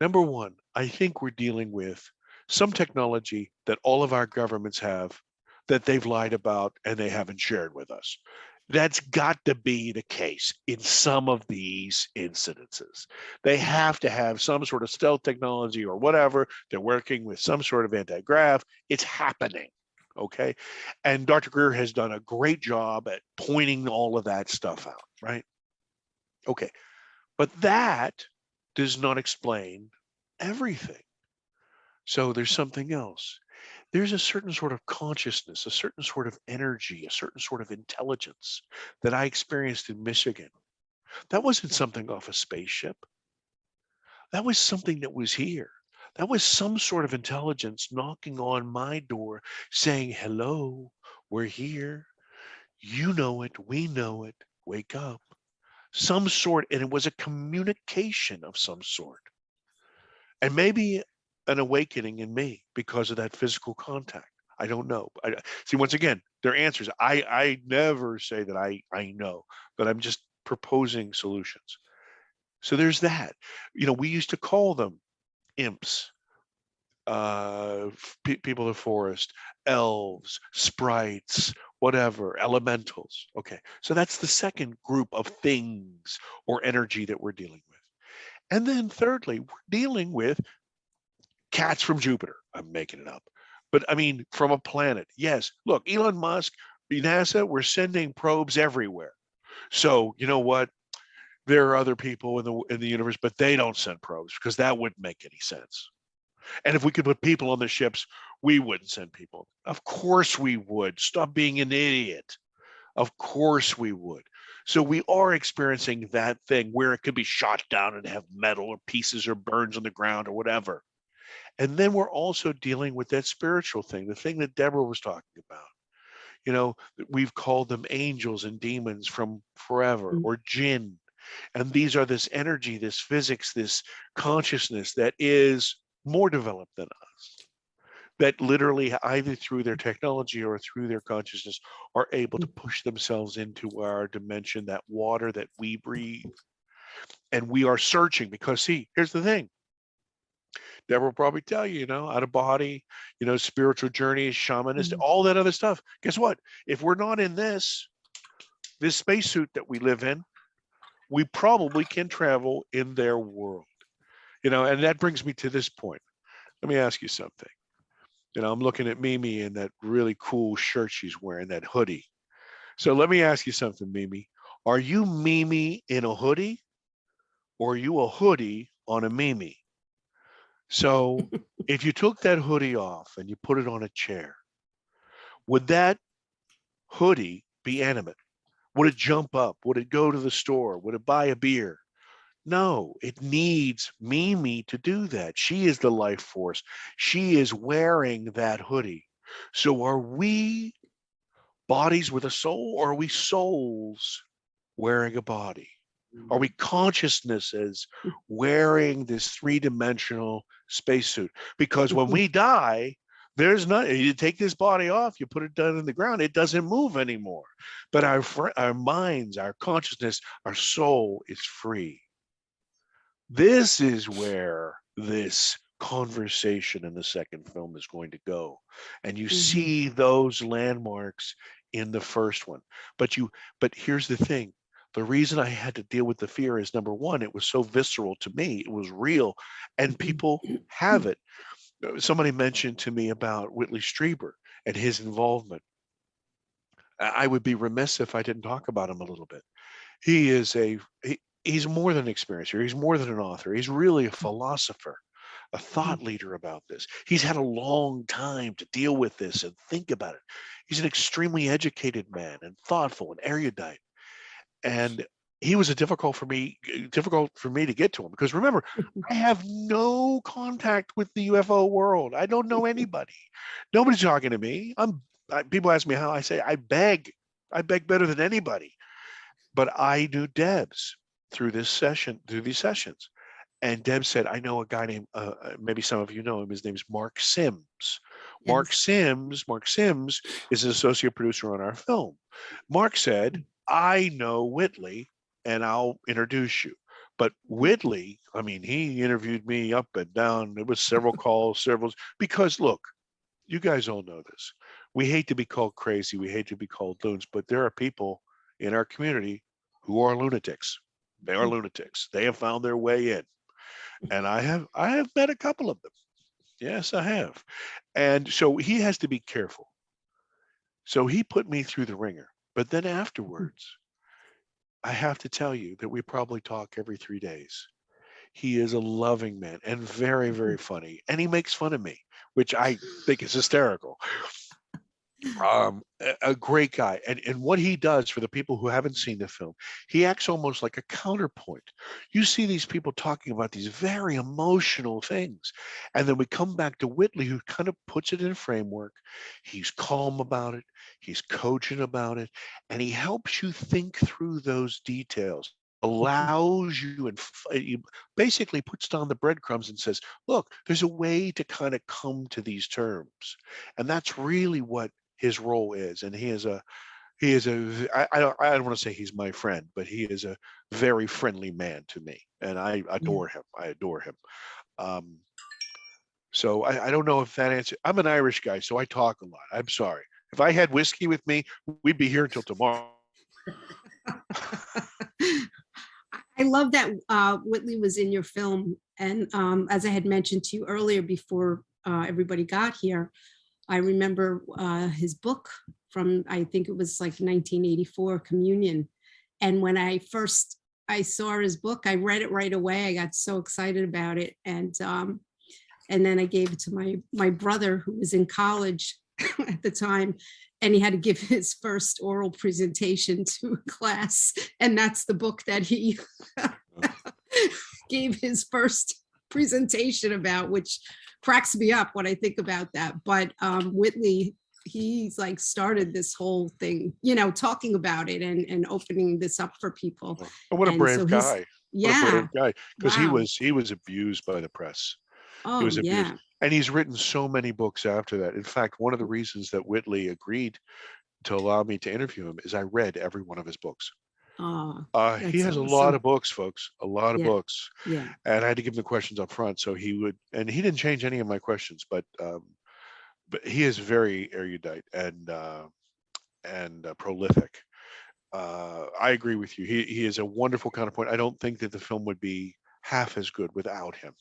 Number one, I think we're dealing with some technology that all of our governments have that they've lied about and they haven't shared with us. That's got to be the case in some of these incidences. They have to have some sort of stealth technology or whatever. They're working with some sort of anti-grav. It's happening. Okay. And Dr. Greer has done a great job at pointing all of that stuff out, right? Okay. But that does not explain everything. So there's something else. There's a certain sort of consciousness, a certain sort of energy, a certain sort of intelligence that I experienced in Michigan. That wasn't something off a spaceship. That was something that was here. That was some sort of intelligence knocking on my door saying, hello, we're here. You know it. We know it. Wake up. Some sort, and it was a communication of some sort. And maybe an awakening in me because of that physical contact. I don't know. See, once again, they're answers. I never say that I know, but I'm just proposing solutions. So there's that. We used to call them imps, people of the forest, elves, sprites, whatever, elementals. Okay, so that's the second group of things or energy that we're dealing with. And then thirdly, we're dealing with cats from Jupiter. I'm making it up. But I mean, from a planet. Yes. Look, Elon Musk, NASA, we're sending probes everywhere. So you know what? There are other people in the universe, but they don't send probes because that wouldn't make any sense. And if we could put people on the ships, we wouldn't send people. Of course we would. Stop being an idiot. Of course we would. So we are experiencing that thing where it could be shot down and have metal or pieces or burns on the ground or whatever. And then we're also dealing with that spiritual thing, the thing that Deborah was talking about. We've called them angels and demons from forever, or jinn. And these are this energy, this physics, this consciousness that is more developed than us, that literally either through their technology or through their consciousness are able to push themselves into our dimension, that water that we breathe. And we are searching because, see, here's the thing. Deborah will probably tell you, out of body, spiritual journeys, shamanist, all that other stuff. Guess what? If we're not in this spacesuit that we live in, we probably can travel in their world. And that brings me to this point. Let me ask you something. I'm looking at Mimi in that really cool shirt she's wearing, that hoodie. So let me ask you something, Mimi. Are you Mimi in a hoodie, or are you a hoodie on a Mimi? So if you took that hoodie off and you put it on a chair, would that hoodie be animate? Would it jump up? Would it go to the store? Would it buy a beer? No, it needs Mimi to do that. She is the life force. She is wearing that hoodie. So are we bodies with a soul, or are we souls wearing a body? Are we consciousnesses wearing this three-dimensional spacesuit? Because when we die, there's nothing. You take this body off, you put it down in the ground, it doesn't move anymore. But our minds, our consciousness, our soul is free. This is where this conversation in the second film is going to go. And you see those landmarks in the first one. But here's the thing. The reason I had to deal with the fear is, number one, it was so visceral to me. It was real, and people have it. Somebody mentioned to me about Whitley Strieber and his involvement. I would be remiss if I didn't talk about him a little bit. He's more than an experiencer. He's more than an author. He's really a philosopher, a thought leader about this. He's had a long time to deal with this and think about it. He's an extremely educated man and thoughtful and erudite. And he was difficult for me to get to him, because remember, I have no contact with the UFO world. I don't know anybody. Nobody's talking to me. People ask me how. I say I beg better than anybody. But I knew Deb's through these sessions. And Deb said, I know a guy named, maybe some of you know him, his name's Mark Sims. Yes. Mark Sims is an associate producer on our film. Mark said, I know Whitley and I'll introduce you. But Whitley, I mean, he interviewed me up and down. It was several calls, several, because look, you guys all know this. We hate to be called crazy. We hate to be called loons, but there are people in our community who are lunatics. They are lunatics. They have found their way in. And I have met a couple of them. Yes, I have. And so he has to be careful. So he put me through the ringer. But then afterwards, I have to tell you that we probably talk every 3 days. He is a loving man and very, very funny. And he makes fun of me, which I think is hysterical. A great guy. And what he does for the people who haven't seen the film, he acts almost like a counterpoint. You see these people talking about these very emotional things. And then we come back to Whitley, who kind of puts it in a framework. He's calm about it. He's coaching about it. And he helps you think through those details, allows you, and he basically puts down the breadcrumbs and says, look, there's a way to kind of come to these terms. And that's really what his role is. And I don't want to say he's my friend, but he is a very friendly man to me, and I adore him. I adore him. Um, so I don't know if that answer. I'm an Irish guy, so I talk a lot. I'm sorry. If I had whiskey with me, we'd be here until tomorrow. I love that Whitley was in your film. And as I had mentioned to you earlier before everybody got here, I remember his book from, I think it was like 1984, Communion. And when I saw his book, I read it right away. I got so excited about it. And then I gave it to my brother, who was in college at the time, and he had to give his first oral presentation to a class. And that's the book that he gave his first presentation about, which cracks me up when I think about that. But Whitley, he's like started this whole thing, talking about it and opening this up for people. Oh, what a brave guy. What a brave guy. Because wow. he was abused by the press. He Oh was abused. yeah. And he's written so many books after that. In fact, one of the reasons that Whitley agreed to allow me to interview him is I read every one of his books. Oh, He has a awesome. lot of books, folks, a lot of Yeah. books. Yeah. And I had to give him the questions up front. So he would, and he didn't change any of my questions, but he is very erudite and prolific. I agree with you. He is a wonderful counterpoint. I don't think that the film would be half as good without him,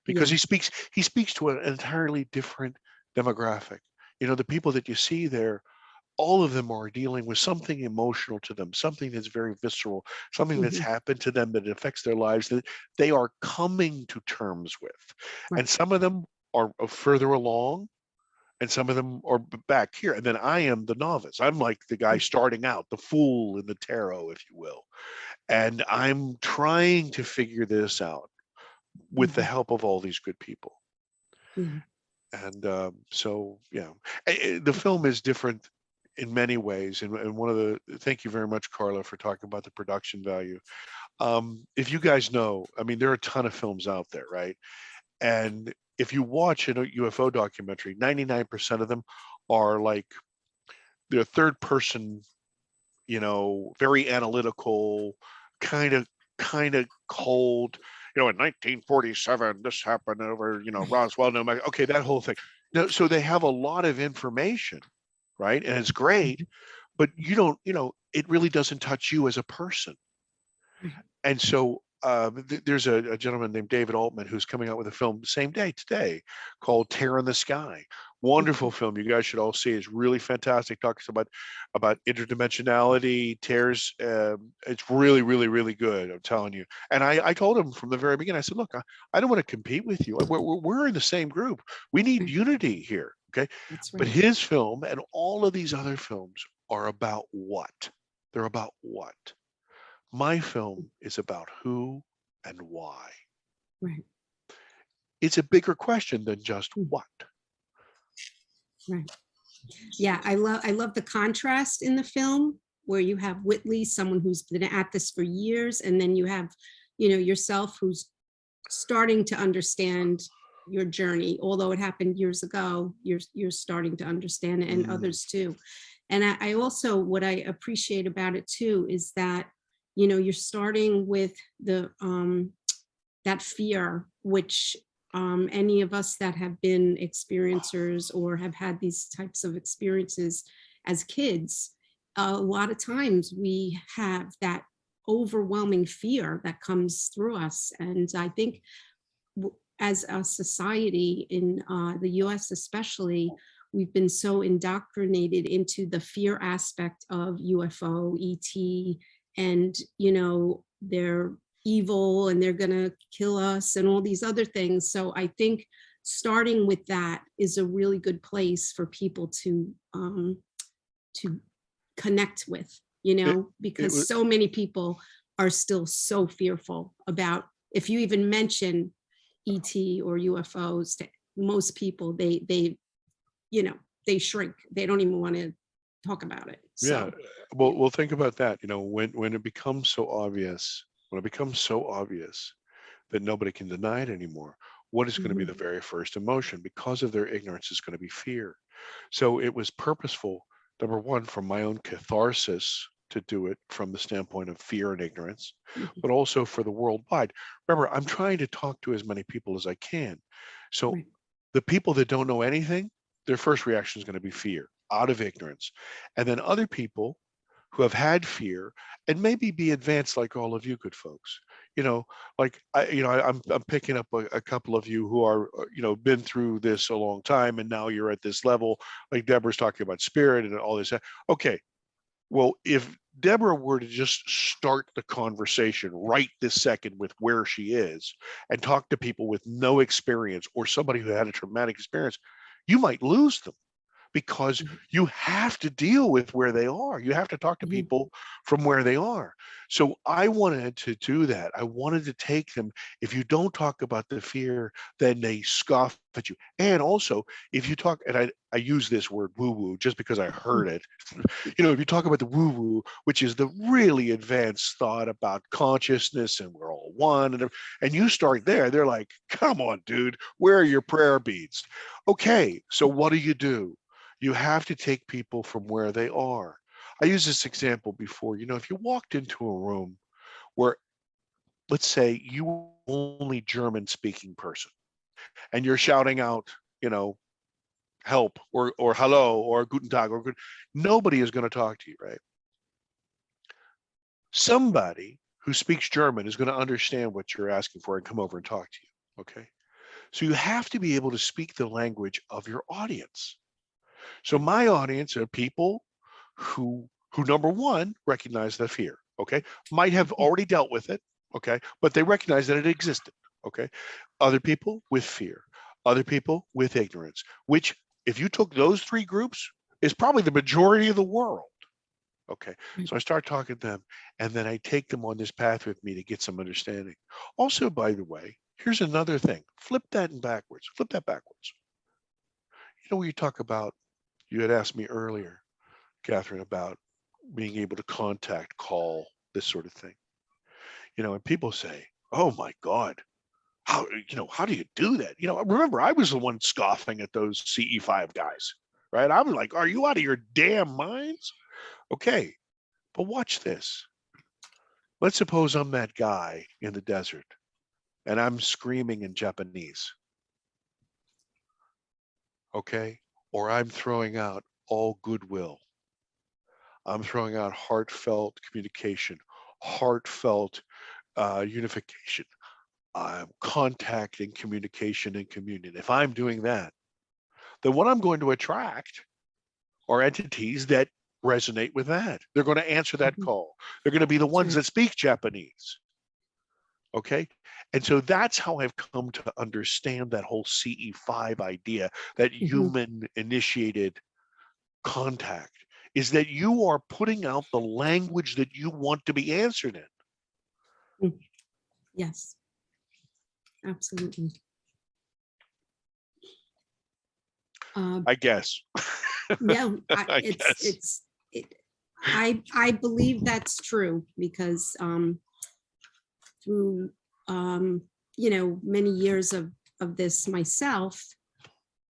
because Yeah. he speaks to an entirely different demographic. The people that you see there, all of them are dealing with something emotional to them, something that's very visceral, something that's Mhm. happened to them that affects their lives that they are coming to terms with. And Right. some of them are further along, and some of them are back here. And then I am the novice. I'm like the guy starting out, the fool in the tarot, if you will. And I'm trying to figure this out with the help of all these good people. Yeah. And so, yeah, the film is different in many ways. And one of the, thank you very much, Carla, for talking about the production value. If you guys know, I mean, there are a ton of films out there, right? And if you watch a UFO documentary, 99% of them are like, they're third person, very analytical, kind of cold. In 1947, this happened over, Roswell, New Mexico. Okay, that whole thing. No, so they have a lot of information, right? And it's great, but you don't, it really doesn't touch you as a person. And so there's a gentleman named David Altman who's coming out with a film the same day today called Tear in the Sky. Wonderful film. You guys should all see it. It's really fantastic. Talks about interdimensionality, tears. It's really, really, really good. I'm telling you. And I told him from the very beginning, I said, look, I don't want to compete with you. We're in the same group. We need unity here. Okay. That's But right. his film and all of these other films are about what? They're about what? My film is about who and why. Right. It's a bigger question than just what. Right. Yeah, I love the contrast in the film where you have Whitley, someone who's been at this for years, and then you have, yourself, who's starting to understand your journey. Although it happened years ago, you're starting to understand it, and others too. And I also, what I appreciate about it too is that you're starting with the that fear, which any of us that have been experiencers or have had these types of experiences as kids, a lot of times we have that overwhelming fear that comes through us. And I think as a society in the US especially, we've been so indoctrinated into the fear aspect of UFO, ET, and they're evil and they're gonna kill us and all these other things. So I think starting with that is a really good place for people to connect with, It, it because was, so many people are still so fearful about, if you even mention ET or UFOs to most people, you know, they shrink. They don't even want to talk about it. yeah. So, Well, yeah. well, think about that. When it becomes so obvious, that nobody can deny it anymore, what is going to be the Mhm. very first emotion because of their ignorance is going to be fear. So it was purposeful, number one, for my own catharsis to do it from the standpoint of fear and ignorance, Mhm. but also for the worldwide. Remember, I'm trying to talk to as many people as I can. So Right. the people that don't know anything, their first reaction is going to be fear out of ignorance. And then other people who have had fear and maybe be advanced like all of you good folks. You know, like I'm picking up a couple of you who are been through this a long time, and now you're at this level. Like Deborah's talking about spirit and all this. Okay, well, if Deborah were to just start the conversation right this second with where she is and talk to people with no experience or somebody who had a traumatic experience, you might lose them because Mhm. you have to deal with where they are. You have to talk to Mhm. people from where they are. So I wanted to do that. I wanted to take them. If you don't talk about the fear, then they scoff at you. And also, if you talk, and I use this word woo woo just because I heard it, if you talk about the woo woo, which is the really advanced thought about consciousness and we're all one, and you start there, they're like, come on, dude, where are your prayer beads? Okay, so what do? You have to take people from where they are. I used this example before. If you walked into a room where, let's say, you were the only German speaking person and you're shouting out, you know, help or hello or guten tag or good, nobody is going to talk to you, right? Somebody who speaks German is going to understand what you're asking for and come over and talk to you. Okay. So you have to be able to speak the language of your audience. So my audience are people who number one recognize the fear, okay, might have Mhm. already dealt with it, okay, but they recognize that it existed, okay. Other people with fear, other people with ignorance, which if you took those three groups is probably the majority of the world. Okay, Right. so I start talking to them and then I take them on this path with me to get some understanding. Also, by the way, here's another thing, flip that backwards. When you talk about, you had asked me earlier, Catherine, about being able to contact, call, this sort of thing. And people say, "Oh my God, how do you do that?" Remember, I was the one scoffing at those CE5 guys, right? I was like, "Are you out of your damn minds?" Okay, but watch this. Let's suppose I'm that guy in the desert and I'm screaming in Japanese, okay? Or I'm throwing out all goodwill. I'm throwing out heartfelt communication, heartfelt unification, contact and communication and communion. If I'm doing that, then what I'm going to attract are entities that resonate with that. They're going to answer that Mhm. call. They're going to be the That's ones right. that speak Japanese. Okay. And so that's how I've come to understand that whole CE5 idea, that Mhm. human initiated contact, is that you are putting out the language that you want to be answered in. Mm. Yes, absolutely. Um, I guess. yeah, I guess. I believe that's true because through many years of this myself,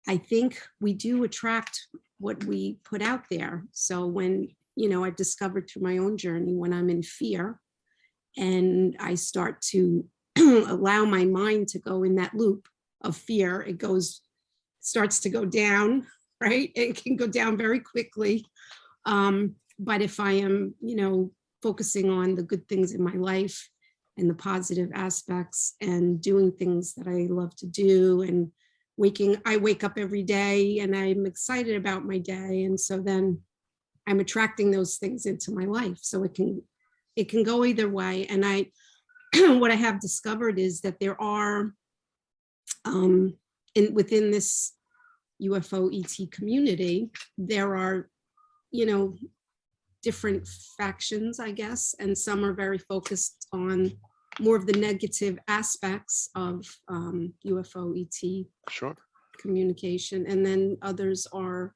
I think we do attract what we put out there. So when I discovered through my own journey, when I'm in fear, and I start to allow my mind to go in that loop of fear. It starts to go down, right? It can go down very quickly. But if I am, focusing on the good things in my life and the positive aspects and doing things that I love to do, and I wake up every day and I'm excited about my day. And so then I'm attracting those things into my life. So it can go either way. And what I have discovered is that there are within this UFO ET community, there are, different factions, I guess, and some are very focused on more of the negative aspects of UFO ET Sure. communication, and then others are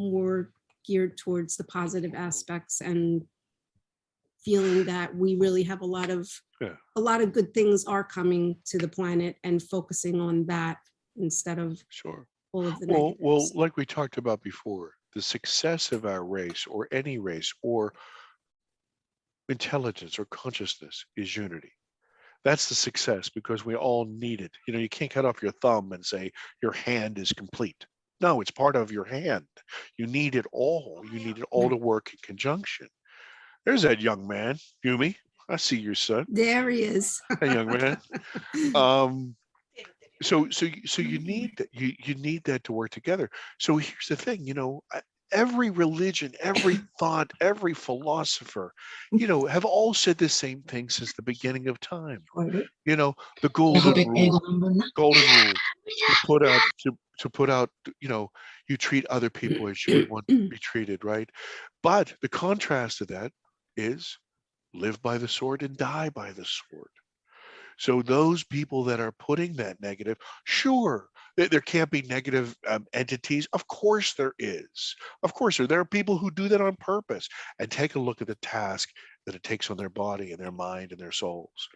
more geared towards the positive aspects and feeling that we really have a lot of good things are coming to the planet, and focusing on that instead of Sure. all of the Well, negatives. like we talked about before, the success of our race, or any race, or intelligence or consciousness, is unity. That's the success, because we all need it. You can't cut off your thumb and say your hand is complete. No, it's part of your hand. You need it all. You need it all to work in conjunction. There's that young man, Yumi. I see your son. There he is. A young man. Um, so you need that. You need that to work together. So here's the thing. Every religion, every thought, every philosopher, have all said the same thing since the beginning of time. The golden rule. Golden rule. To put out. You treat other people as you would want to be treated, right? But the contrast to that is live by the sword and die by the sword. So those people that are putting that negative, sure, there can't be negative entities. Of course there is. Of course there are people who do that on purpose. And take a look at the task that it takes on their body and their mind and their souls.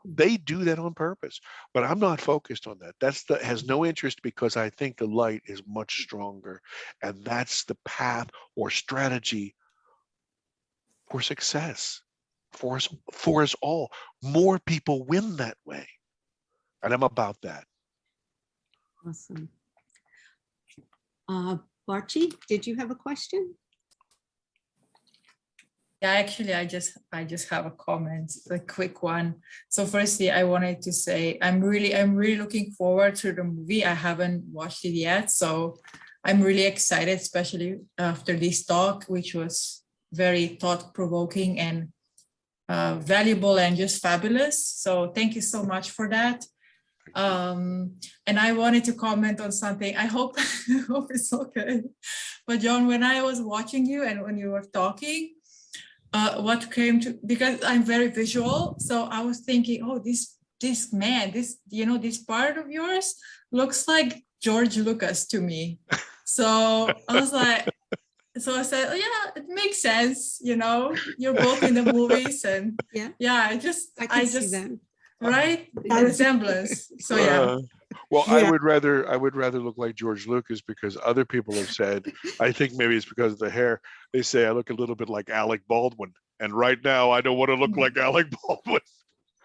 They do that on purpose. But I'm not focused on that. That has no interest, because I think the light is much stronger. And that's the path or strategy for success for us all. More people win that way, and I'm about that. Awesome. Barchi, did you have a question? Yeah, actually, I just have a comment, a quick one. So firstly, I wanted to say I'm really looking forward to the movie. I haven't watched it yet, so I'm really excited, especially after this talk, which was very thought-provoking and valuable and just fabulous. So thank you so much for that. And I wanted to comment on something. I hope it's okay. But John, when I was watching you and when you were talking, what came to, because I'm very visual, so I was thinking, oh, this man, this part of yours looks like George Lucas to me. So I was like, so I said, oh, yeah, it makes sense. You're both in the movies, and I just see that. Right, a resemblance. So yeah. Well, I would rather look like George Lucas, because other people have said, I think maybe it's because of the hair, they say I look a little bit like Alec Baldwin, and right now I don't want to look like Alec Baldwin.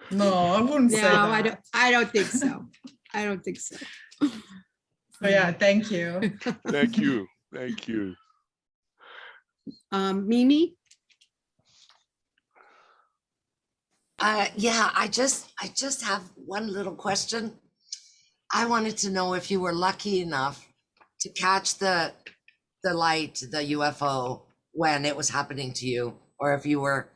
No, I wouldn't say that. I don't think so. I don't think so. So yeah, thank you. Thank you. Thank you. Mimi? Yeah, I just have one little question. I wanted to know if you were lucky enough to catch the light, the UFO, when it was happening to you, or if you were,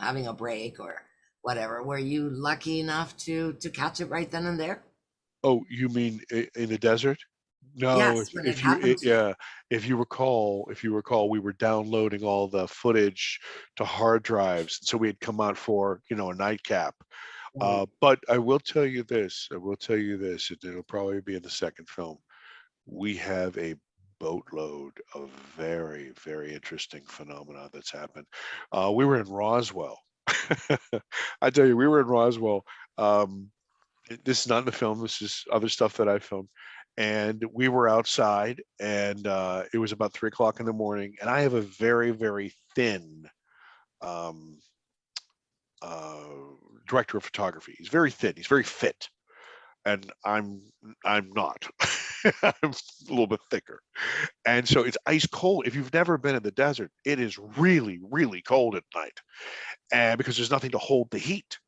having a break or whatever. Were you lucky enough to catch it right then and there? Oh, you mean in the desert? No, Yes, when it happened. if you recall, we were downloading all the footage to hard drives, so we had come out for a nightcap. But I will tell you this. It'll probably be in the second film. We have a boatload of very, very interesting phenomena that's happened. We were in Roswell. I tell you, we were in Roswell. This is not in the film. This is other stuff that I filmed. And we were outside, and it was about 3 o'clock in the morning. And I have a very, very thin director of photography. He's very thin. He's very fit, and I'm not. I'm a little bit thicker, and so it's ice cold. If you've never been in the desert, it is really, really cold at night, and because there's nothing to hold the heat.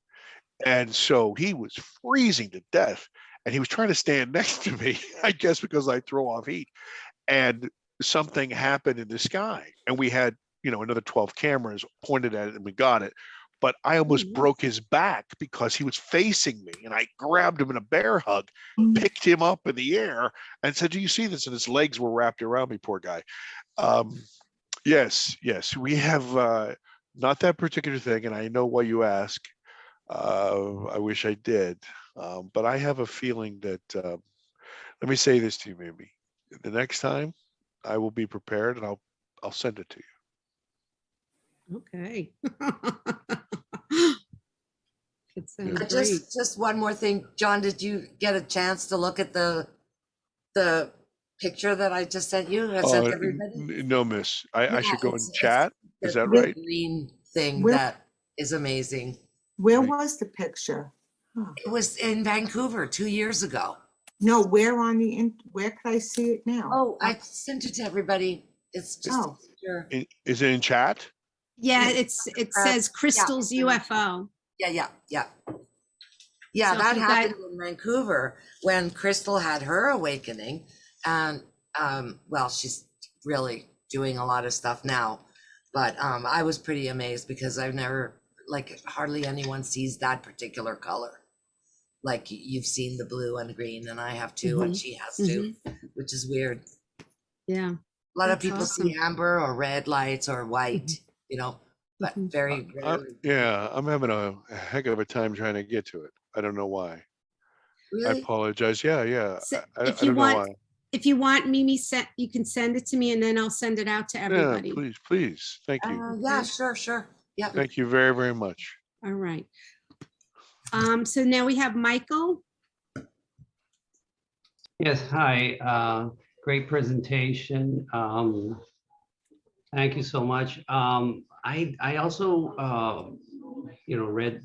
And so he was freezing to death, and he was trying to stand next to me, I guess because I throw off heat. And something happened in the sky, and we had, another 12 cameras pointed at it, and we got it. But I almost Mhm. broke his back because he was facing me, and I grabbed him in a bear hug, picked him up in the air, and said, "Do you see this?" And his legs were wrapped around me, poor guy. Um, yes, yes, we have not that particular thing, and I know why you ask. I wish I did, but I have a feeling that. Let me say this to you, maybe the next time I will be prepared, and I'll send it to you. Okay. It sounds Yeah. great. Just one more thing, John. Did you get a chance to look at the picture that I just sent you? I sent everybody. No, miss. I Yeah, should go and it's chat. Is that the right? green thing Where- that is amazing. Where Right. was the picture? Huh. It was in Vancouver 2 years ago. No, where on where could I see it now? Oh, I sent it to everybody. It's just a Oh. picture. Is it in chat? Yeah, Yeah. it says Crystal's UFO. Yeah. Yeah, So if that you happened in Vancouver when Crystal had her awakening. And well, she's really doing a lot of stuff now. But I was pretty amazed because I've never, like, hardly anyone sees that particular color. Like, you've seen the blue and green, and I have too, and she has too, which is weird. Yeah. A lot of That's people see awesome. amber or red lights or white, but Mhm. very rarely. I'm having a heck of a time trying to get to it. I don't know why. I Really? apologize. Yeah. So I if you don't know want, why. if you want Mimi sent, you can send it to me and then I'll send it out to Yeah, everybody. please. Thank you. Yeah, sure. Yep. Thank you very, very much. All right. So now we have Michael. Yes, hi. Great presentation. Thank you so much. I also, read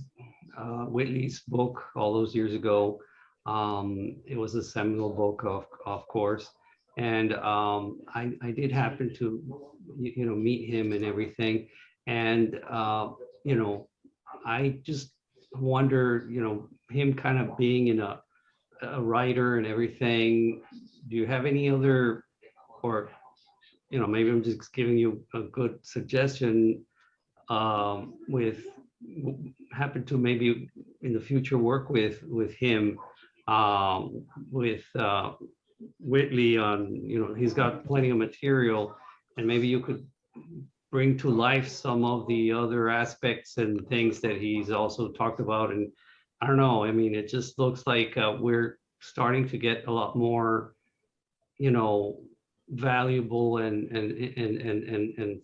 Whitley's book all those years ago. It was a seminal book, of course. And I did happen to, meet him and everything. And, I just wonder, him kind of being in a writer and everything, do you have any other, or maybe I'm just giving you a good suggestion, with happen to maybe in the future work with him, with Whitley on, he's got plenty of material, and maybe you could bring to life some of the other aspects and things that he's also talked about. And I don't know, I mean, it just looks like we're starting to get a lot more, valuable and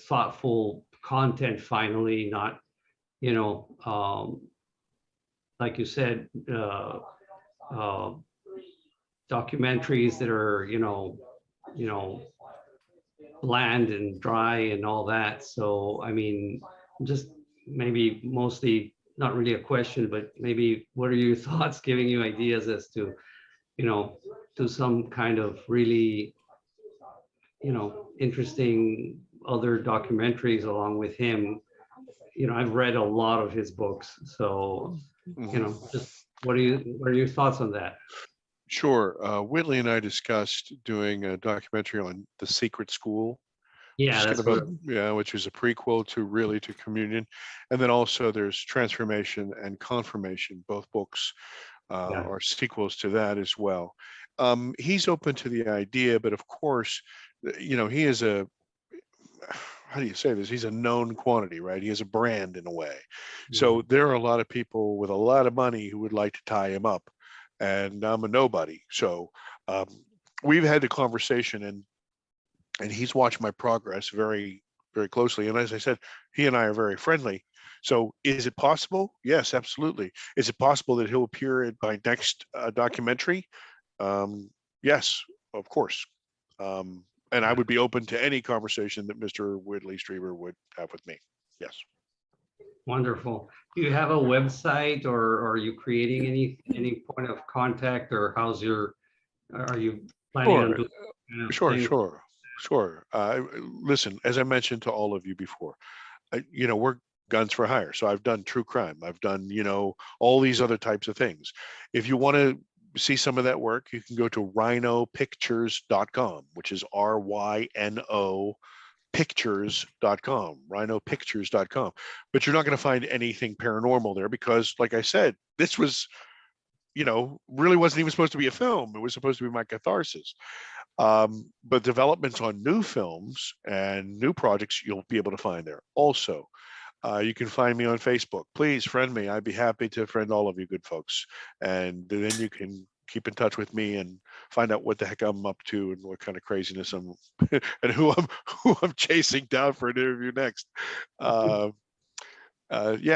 thoughtful content finally, not, like you said, documentaries that are, bland and dry and all that. So, I mean, just maybe mostly not really a question, but maybe what are your thoughts, giving you ideas as to, do some kind of really, interesting other documentaries along with him. I've read a lot of his books, so, just what are your thoughts on that? Sure. Whitley and I discussed doing a documentary on The Secret School. Yeah, that's what. Which is a prequel to Communion. And then also there's Transformation and Confirmation. Both books are sequels to that as well. He's open to the idea, but of course, he is how do you say this? He's a known quantity, right? He is a brand in a way. So there are a lot of people with a lot of money who would like to tie him up, and I'm a nobody. So we've had the conversation, and he's watched my progress very, very closely. And as I said, he and I are very friendly. So is it possible? Yes, absolutely. Is it possible that he'll appear in my next documentary? Yes, of course. And I would be open to any conversation that Mr. Whitley Strieber would have with me. Yes. Wonderful. Do you have a website, or are you creating any point of contact, or are you planning on Sure, doing kind of sure, thing? sure, sure. Listen, as I mentioned to all of you before, we're guns for hire. So I've done true crime. I've done, all these other types of things. If you want to see some of that work, you can go to rhinopictures.com, which is RYNO pictures.com, rhinopictures.com. But you're not going to find anything paranormal there because, like I said, this was, really wasn't even supposed to be a film. It was supposed to be my catharsis. But developments on new films and new projects you'll be able to find there. Also, you can find me on Facebook. Please friend me. I'd be happy to friend all of you good folks. And then you can keep in touch with me and find out what the heck I'm up to and what kind of craziness I'm and who I'm chasing down for an interview next. Yeah.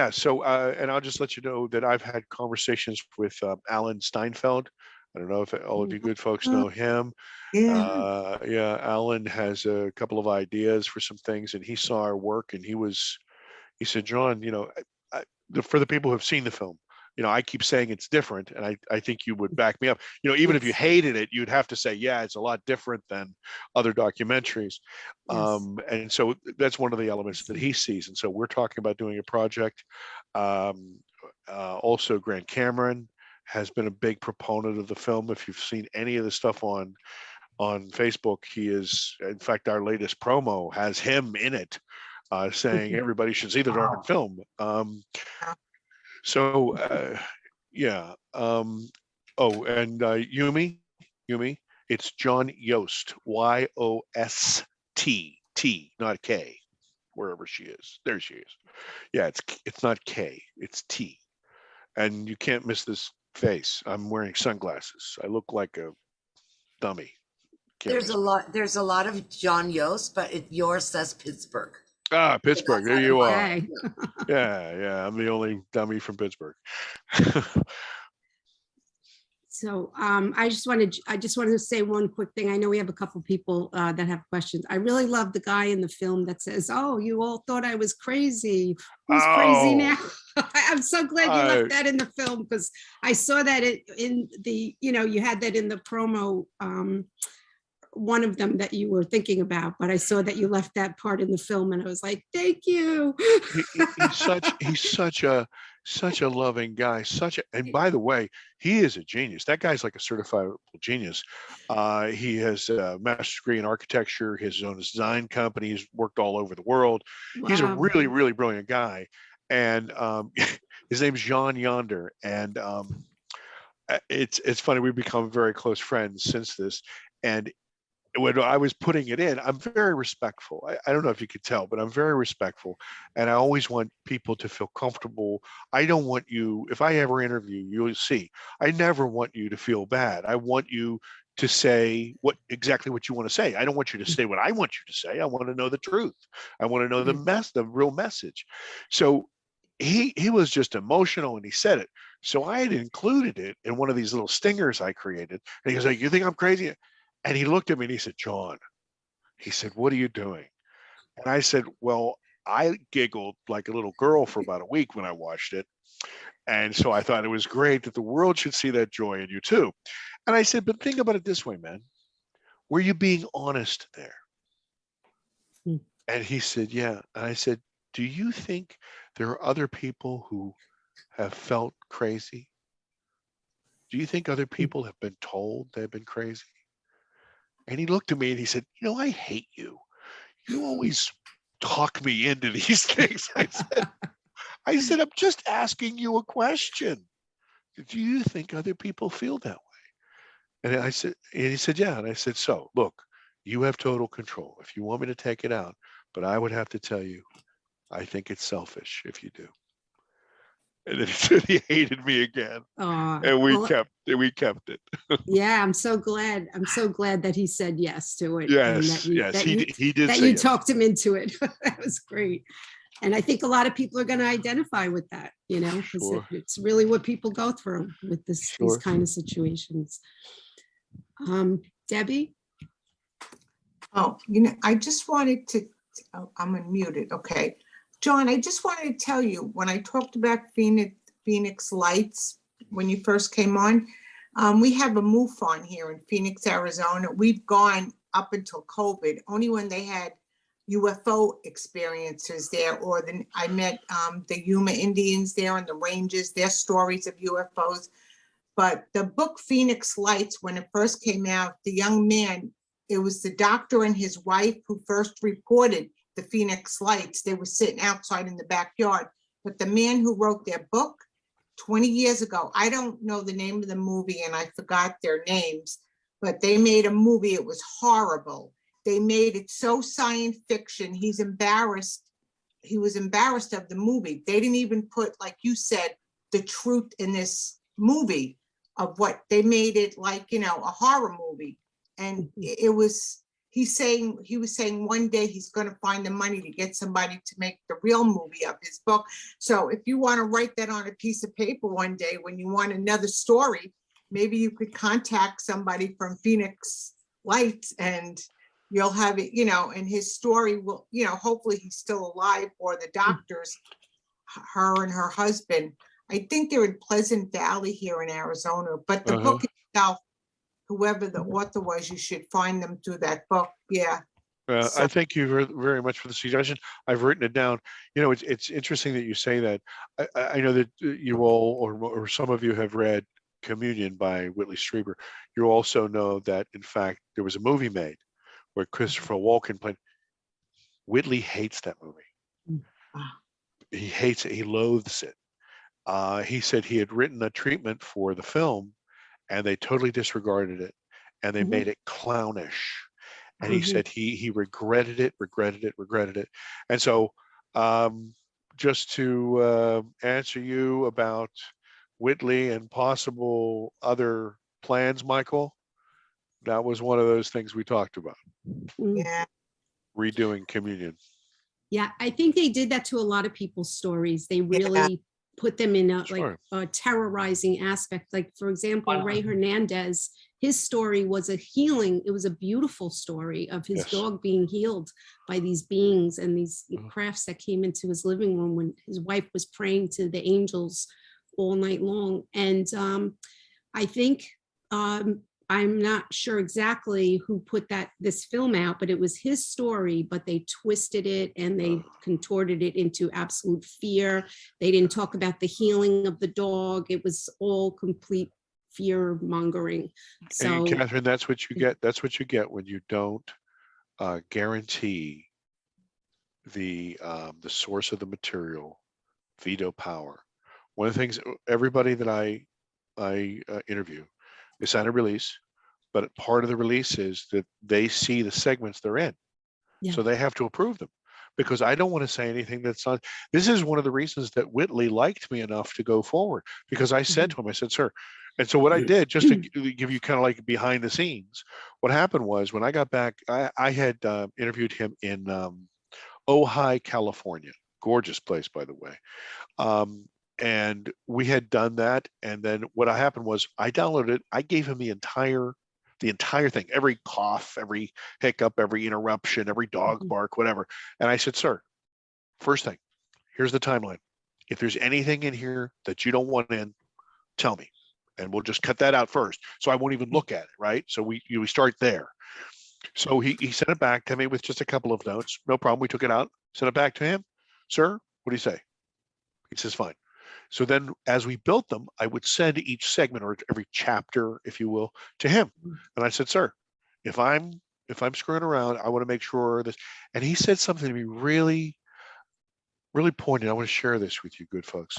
So, and I'll just let you know that I've had conversations with Alan Steinfeld. I don't know if all of you good folks know him. Yeah. Yeah, Alan has a couple of ideas for some things, and he saw our work, and he said, John, for the people who have seen the film, I keep saying it's different, and I think you would back me up. Even if you Yes. hated it, you'd have to say, yeah, it's a lot different than other documentaries. Yes. And so that's one of the elements that he sees. And so we're talking about doing a project. Um, Also, Grant Cameron has been a big proponent of the film. If you've seen any of the stuff on Facebook, he is, in fact, our latest promo has him in it, saying everybody should see the darn film. So, yeah. Oh, and Yumi, it's John Yost, Yost, not K, wherever she is. There she is. Yeah, it's not K, it's T. And you can't miss this face. I'm wearing sunglasses. I look like a dummy. Can't There's miss a me. lot. There's a lot of John Yost, but yours says Pittsburgh. Ah, So Pittsburgh. that's There how to you find are. Okay. it. Yeah. I'm the only dummy from Pittsburgh. So I just wanted to say one quick thing. I know we have a couple people that have questions. I really love the guy in the film that says, "Oh, you all thought I was crazy. Who's crazy Oh, now?" I'm so glad you left that in the film because I saw that in the, you had that in the promo. One of them that you were thinking about, but I saw that you left that part in the film, and I was like, "Thank you." he's such a loving guy. And by the way, he is a genius. That guy's like a certified genius. He has a master's degree in architecture, his own design company. He's worked all over the world. He's a Wow. really, really brilliant guy. And his name's John Yonder. And it's funny. We've become very close friends since this. And when I was putting it in, I'm very respectful. I don't know if you could tell, but I'm very respectful. And I always want people to feel comfortable. I don't want you, if I ever interview you, you'll see, I never want you to feel bad. I want you to say exactly what you want to say. I don't want you to say what I want you to say. I want to know the truth. I want to know the real message. So he was just emotional and he said it. So I had included it in one of these little stingers I created. And he goes, like, you think I'm crazy? And he looked at me and he said, John, he said, what are you doing? And I said, well, I giggled like a little girl for about a week when I watched it. And so I thought it was great that the world should see that joy in you too. And I said, but think about it this way, man. Were you being honest there? Hmm. And he said, yeah. And I said, do you think there are other people who have felt crazy? Do you think other people have been told they've been crazy? And he looked at me and he said, I hate you. You always talk me into these things. I said, I'm just asking you a question. Do you think other people feel that way? And he said, yeah. And I said, so look, you have total control if you want me to take it out. But I would have to tell you, I think it's selfish if you do. And then he said he hated me again. And we Well, kept it. yeah, I'm so glad. I'm so glad that he said yes to it, and that Yes, he did that say you yes. talked him into it. That was great. And I think a lot of people are going to identify with that, because Sure. it's really what people go through with these Sure. kind of situations. Debbie? Oh, I just wanted to, oh, I'm unmuted. Okay. John, I just wanted to tell you, when I talked about Phoenix Lights, when you first came on, we have a MUFON here in Phoenix, Arizona. We've gone up until COVID, only when they had UFO experiencers there, or I met the Yuma Indians there and the Rangers, their stories of UFOs. But the book Phoenix Lights, when it first came out, the young man, it was the doctor and his wife who first reported the Phoenix Lights. They were sitting outside in the backyard. But the man who wrote their book 20 years ago, I don't know the name of the movie and I forgot their names, but they made a movie. It was horrible. They made it so science fiction. He's embarrassed. He was embarrassed of the movie. They didn't even put, like you said, the truth in this movie of what they made it like, a horror movie. And it was, he was saying one day he's going to find the money to get somebody to make the real movie of his book. So if you want to write that on a piece of paper one day, when you want another story, maybe you could contact somebody from Phoenix Lights and you'll have it, and his story will, hopefully he's still alive, or the doctors, her and her husband. I think they're in Pleasant Valley here in Arizona, but the book itself, whoever the author was, you should find them through that book. Yeah. So, I thank you very much for the suggestion. I've written it down. It's interesting that you say that. I know that you all, or some of you, have read Communion by Whitley Strieber. You also know that, in fact, there was a movie made where Christopher Walken played. Whitley hates that movie. He hates it. He loathes it. He said he had written a treatment for the film and they totally disregarded it and they made it clownish. And he said he regretted it. And so just to answer you about Whitley and possible other plans, Michael, that was one of those things we talked about. yeah. Redoing Communion. Yeah, I think they did that to a lot of people's stories. They really put them in a terrorizing aspect. Like, for example, Ray Hernandez, his story was a healing. It was a beautiful story of his dog being healed by these beings and these crafts that came into his living room when his wife was praying to the angels all night long. And I think, I'm not sure exactly who put this film out, but it was his story, but they twisted it and they contorted it into absolute fear. They didn't talk about the healing of the dog. It was all complete fear mongering. So, and Catherine, that's what you get. That's what you get when you don't guarantee the source of the material, veto power. One of the things, everybody that I interview, they sign a release, but part of the release is that they see the segments they're in. So they have to approve them, because I don't want to say anything that's not. This is one of the reasons that Whitley liked me enough to go forward, because I said to him, I said, sir. And so what I did, just to give you kind of like behind the scenes, what happened was when I got back, I had interviewed him in Ojai, California. Gorgeous place, by the way. And we had done that. And then what happened was I downloaded it. I gave him the entire thing, every cough, every hiccup, every interruption, every dog bark, whatever. And I said, sir, first thing, here's the timeline. If there's anything in here that you don't want in, tell me, and we'll just cut that out first. So I won't even look at it, right? So we start there. So he sent it back to me with just a couple of notes. No problem. We took it out, sent it back to him. Sir, what do you say? He says, fine. So then as we built them, I would send each segment, or every chapter, if you will, to him. And I said, sir, if I'm screwing around, I want to make sure this. And he said something to me really, really pointed. I want to share this with you, good folks.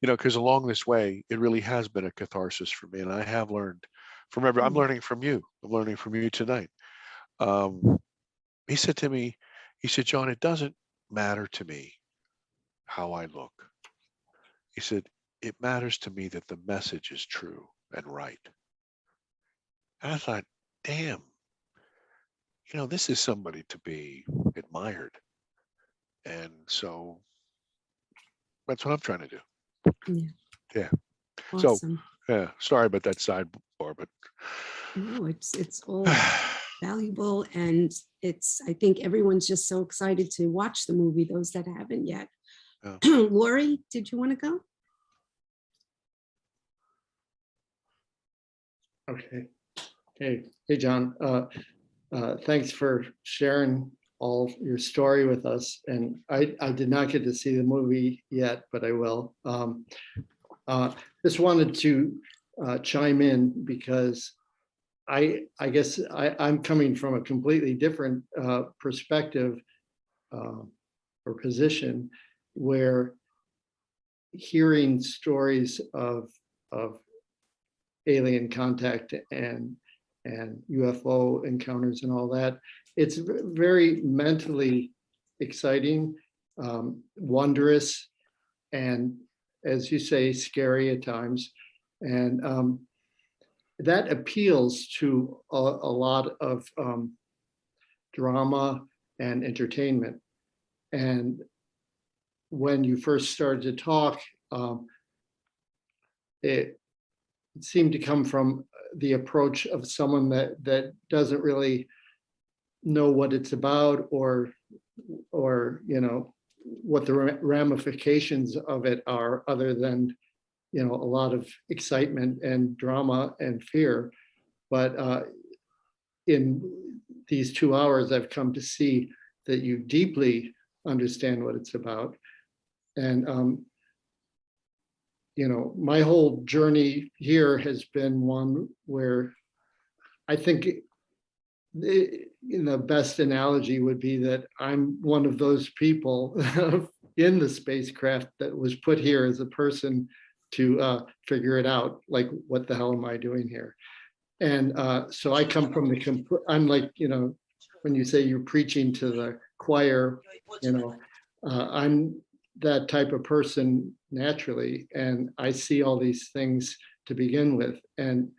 Because along this way, it really has been a catharsis for me. And I have learned from I'm learning from you. I'm learning from you tonight. He said to me, he said, John, it doesn't matter to me how I look. He said, it matters to me that the message is true and right. And I thought, damn, this is somebody to be admired. And so that's what I'm trying to do. Yeah. awesome. So, yeah, sorry about that sidebar, but No, it's all valuable. And I think everyone's just so excited to watch the movie, those that haven't yet. Yeah. Lori, did you want to go? Okay. Hey, John. Thanks for sharing all your story with us. And I did not get to see the movie yet, but I will. Just wanted to chime in because I guess I'm coming from a completely different perspective or position, where hearing stories of alien contact and UFO encounters and all that, it's very mentally exciting, wondrous, and, as you say, scary at times. And that appeals to a lot of drama and entertainment. And when you first started to talk, it seemed to come from the approach of someone that doesn't really know what it's about, or what the ramifications of it are, other than a lot of excitement and drama and fear. But in these 2 hours, I've come to see that you deeply understand what it's about. And my whole journey here has been one where I think the best analogy would be that I'm one of those people in the spacecraft that was put here as a person to figure it out, like, what the hell am I doing here? And so I come from I'm like, when you say you're preaching to the choir, I'm that type of person naturally, and I see all these things to begin with. And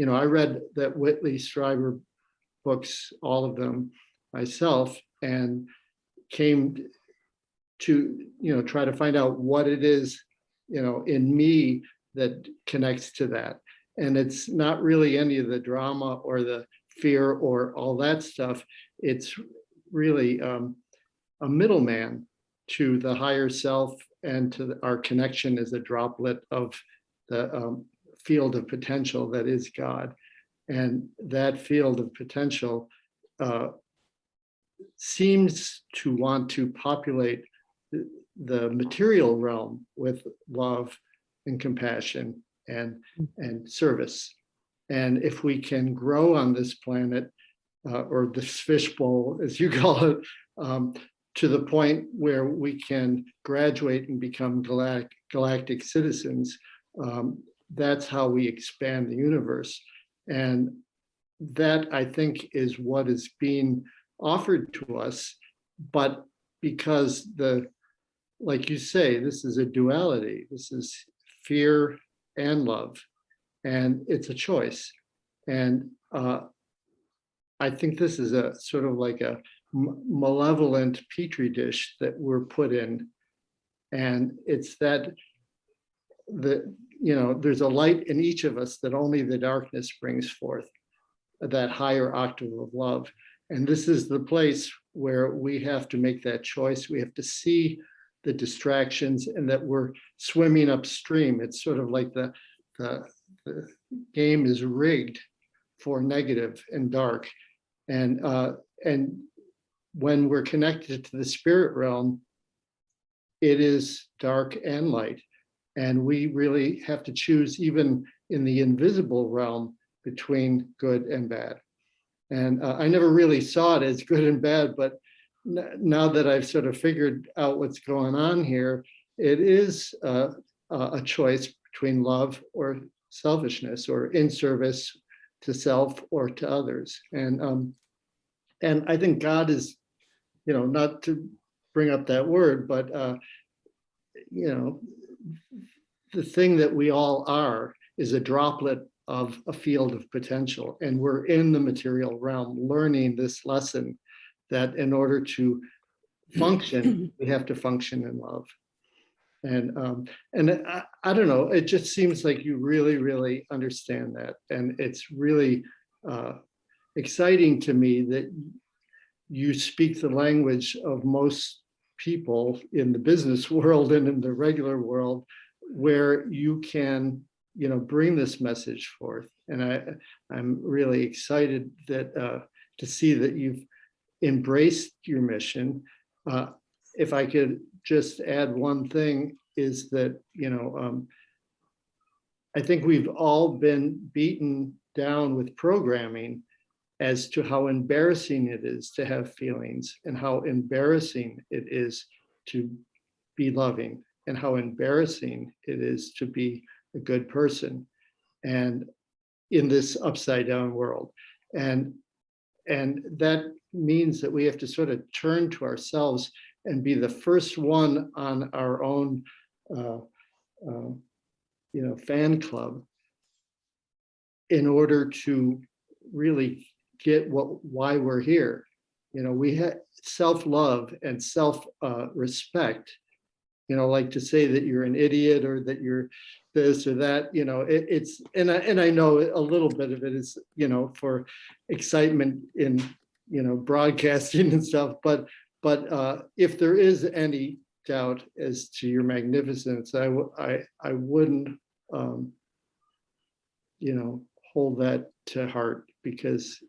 I read that Whitley Strieber books, all of them, myself, and came to try to find out what it is in me that connects to that. And it's not really any of the drama or the fear or all that stuff. It's really a middleman to the higher self and to our connection as a droplet of the field of potential that is God. And that field of potential seems to want to populate the material realm with love and compassion and service. And if we can grow on this planet, or this fishbowl, as you call it, to the point where we can graduate and become galactic citizens, that's how we expand the universe. And that, I think, is what is being offered to us. But because like you say, this is a duality. This is fear and love, and it's a choice. And I think this is a sort of like a malevolent petri dish that we're put in. And it's that there's a light in each of us that only the darkness brings forth, that higher octave of love. And this is the place where we have to make that choice. We have to see the distractions and that we're swimming upstream. It's sort of like the game is rigged for negative and dark. And when we're connected to the spirit realm, it is dark and light. And we really have to choose, even in the invisible realm, between good and bad. And I never really saw it as good and bad, but now that I've sort of figured out what's going on here, it is a choice between love or selfishness, or in service to self or to others. And I think God is, not to bring up that word, but the thing that we all are is a droplet of a field of potential. And we're in the material realm learning this lesson, that in order to function, we have to function in love. And I don't know, it just seems like you really, really understand that. And it's really exciting to me that you speak the language of most people in the business world and in the regular world, where you can, bring this message forth. And I'm really excited that to see that you've embraced your mission. If I could just add one thing, is that, I think we've all been beaten down with programming as to how embarrassing it is to have feelings, and how embarrassing it is to be loving, and how embarrassing it is to be a good person, and in this upside down world. And that means that we have to sort of turn to ourselves and be the first one on our own fan club, in order to really get why we're here. We have self-love and self-respect. Like to say that you're an idiot, or that you're this or that, it's, and I know a little bit of it is, for excitement in, broadcasting and stuff, but if there is any doubt as to your magnificence, I wouldn't, hold that to heart, because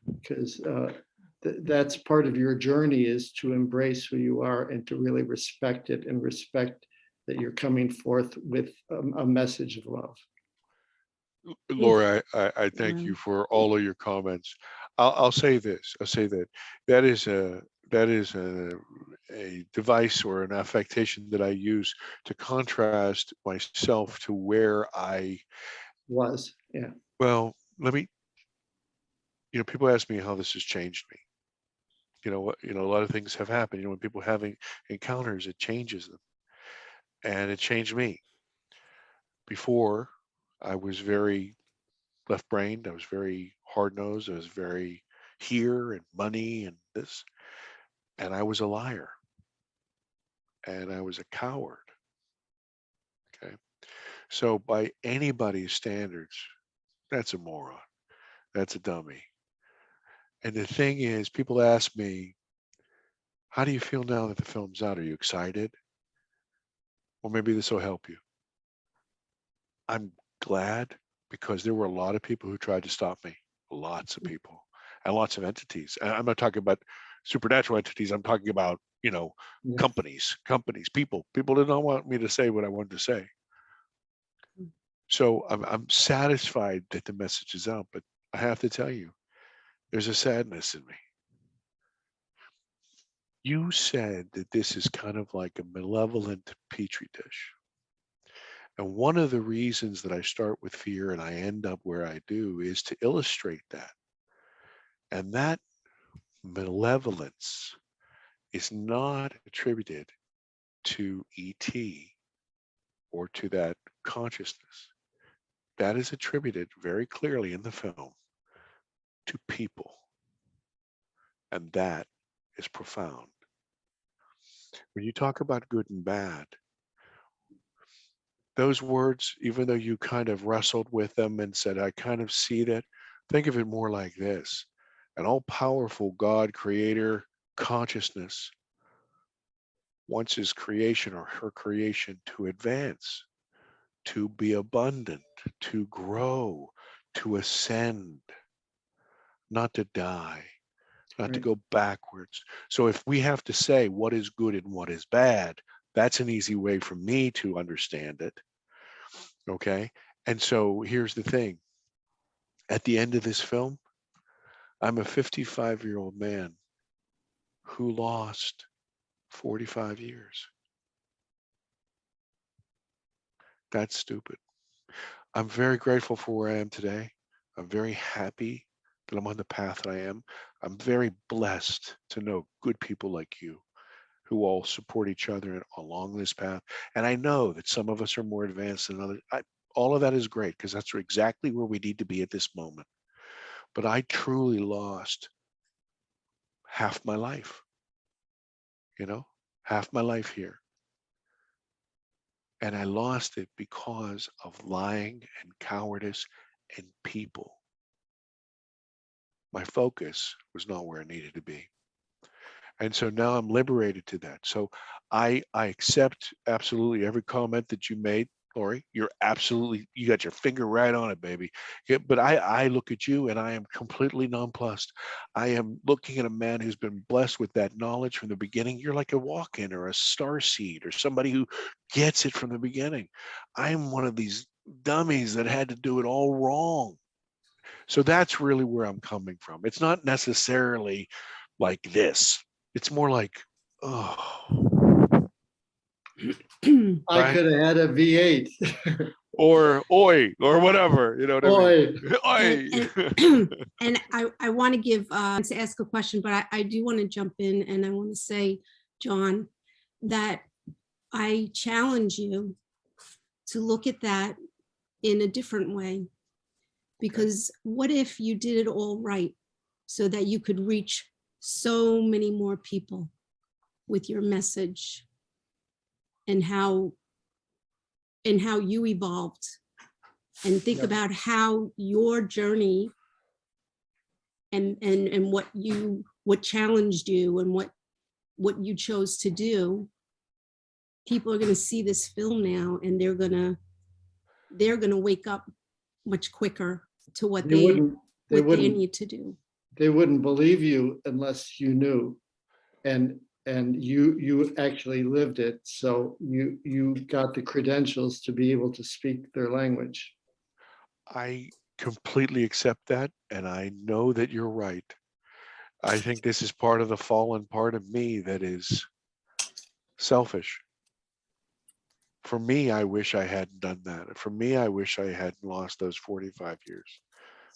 that's part of your journey, is to embrace who you are, and to really respect it, and respect that you're coming forth with a message of love. Laura, I thank you for all of your comments. I'll say this. I'll say that is a device or an affectation that I use to contrast myself to where I Was, yeah. well, let me, people ask me how this has changed me. A lot of things have happened. When people having encounters, it changes them, and it changed me. Before, I was very left-brained. I was very hard-nosed. I was very here and money and this, and I was a liar, and I was a coward. Okay, so by anybody's standards, that's a moron. That's a dummy. And the thing is, people ask me, how do you feel now that the film's out? Are you excited? Or maybe this will help you. I'm glad, because there were a lot of people who tried to stop me. Lots of people, and lots of entities. And I'm not talking about supernatural entities. I'm talking about, Yeah. companies, people. People did not want me to say what I wanted to say. So I'm satisfied that the message is out, but I have to tell you, there's a sadness in me. You said that this is kind of like a malevolent petri dish. And one of the reasons that I start with fear and I end up where I do is to illustrate that. And that malevolence is not attributed to ET or to that consciousness. That is attributed very clearly in the film to people. And that is profound. When you talk about good and bad, those words, even though you kind of wrestled with them and said, I kind of see that, think of it more like this. An all-powerful God, creator, consciousness wants his creation or her creation to advance, to be abundant, to grow, to ascend, not to die, not to Right. go backwards. So if we have to say what is good and what is bad, that's an easy way for me to understand it. Okay. And so here's the thing. At the end of this film, I'm a 55-year-old man who lost 45 years. That's stupid. I'm very grateful for where I am today. I'm very happy that I'm on the path that I am. I'm very blessed to know good people like you who all support each other along this path. And I know that some of us are more advanced than others. All of that is great, because that's exactly where we need to be at this moment. But I truly lost half my life, half my life here. And I lost it because of lying and cowardice and people. My focus was not where it needed to be. And so now I'm liberated to that. So I accept absolutely every comment that you made, Lori. You're absolutely, you got your finger right on it, baby. Yeah, but I look at you and I am completely nonplussed. I am looking at a man who's been blessed with that knowledge from the beginning. You're like a walk-in or a star seed or somebody who gets it from the beginning. I'm one of these dummies that had to do it all wrong. So that's really where I'm coming from. It's not necessarily like this. It's more like, oh, I right? could have had a V8. Or oi, or whatever. You know what I mean? Oi. And I want to give to ask a question, but I do want to jump in, and I want to say, John, that I challenge you to look at that in a different way. Because what if you did it all right so that you could reach so many more people with your message, and how you evolved, and think about how your journey and what challenged you and what you chose to do. People are going to see this film now, and they're going to wake up much quicker to what they need to do. They wouldn't believe you unless you knew, and you actually lived it. So you got the credentials to be able to speak their language. I completely accept that, and I know that you're right. I think this is part of the fallen part of me that is selfish. For me, I wish I hadn't done that. For me, I wish I hadn't lost those 45 years.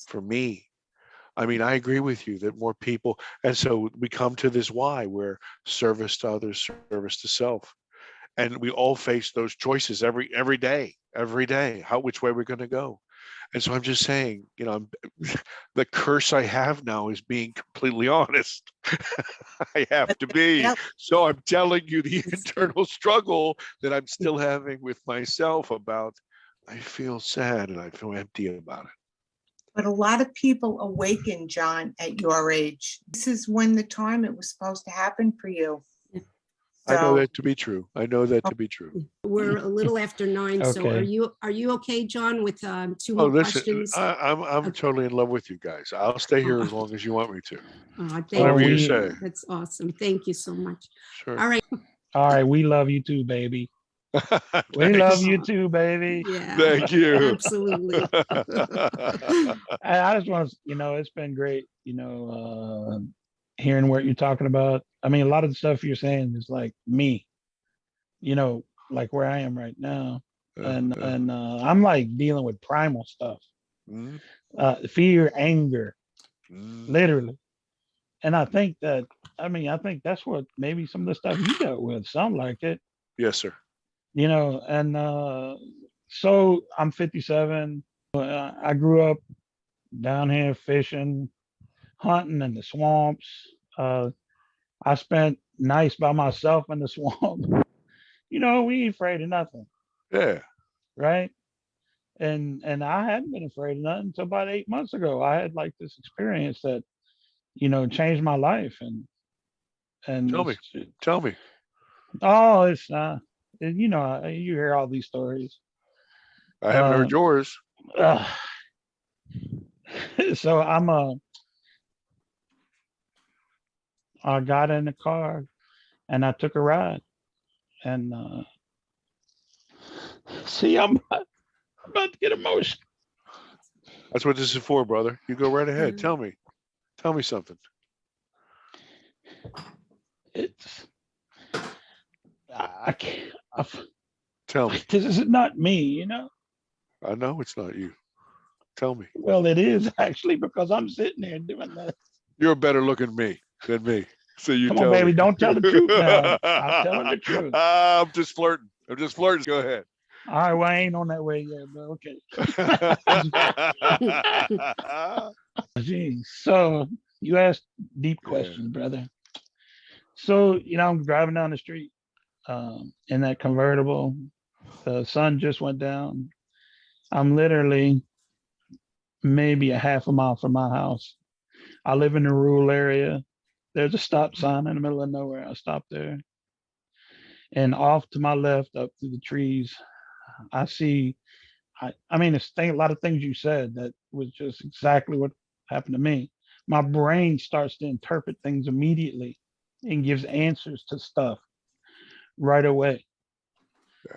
For me, I mean, I agree with you that more people, and so we come to this why, where service to others, service to self. And we all face those choices every day, which way we're going to go. And so I'm just saying, the curse I have now is being completely honest. I have to be. Yep. So I'm telling you the internal struggle that I'm still having with myself about, I feel sad and I feel empty about it. But a lot of people awaken, John, at your age. This is when the time it was supposed to happen for you. I know So- that to be true. I know that to be true. We're a little after 9, so Okay. are you okay, John, with 2 Oh, more listen, questions? I'm Okay. totally in love with you guys. I'll stay here as long as you want me to. Thank Whatever you we- say. That's awesome. Thank you so much. Sure. All right. All right, we love you too, baby. We Thanks. love you too, baby. Yeah. Thank you. Absolutely. I just want to, it's been great, hearing what you're talking about. I mean, a lot of the stuff you're saying is like me, like where I am right now. And I'm like dealing with primal stuff, Mm, fear, anger, mm. literally. And I think that's what maybe some of the stuff you dealt with, something like it, Yes, sir. and so I'm 57. I grew up down here fishing, hunting in the swamps. I spent nights by myself in the swamp. We ain't afraid of nothing, Yeah. right? And I hadn't been afraid of nothing until about 8 months ago. I had like this experience that, changed my life. And Tell me. Tell me. oh, it's you hear all these stories. I haven't heard Um, yours. So I got in the car and I took a ride, and see, I'm about to get emotional. That's what this is for, brother. You go right ahead. Mm. Tell me. Tell me something. It's I can't. Tell me. This is not me, I know it's not you. Tell me. Well, it is actually, because I'm sitting there doing that. You're a better looking me than me. So you Come tell on, baby, me. don't tell the truth now. I'm telling the truth. I'm just flirting. Go ahead. All right, well, I ain't on that way yet, but okay. Geez. So you asked deep Yeah. questions, brother. So, I'm driving down the street in that convertible, The sun just went down. I'm literally maybe a half a mile from my house. I live in a rural area. There's a stop sign in the middle of nowhere. I stopped there. And off to my left, up through the trees, I see, I mean, it's a lot of things you said that was just exactly what happened to me. My brain starts to interpret things immediately and gives answers to stuff right away.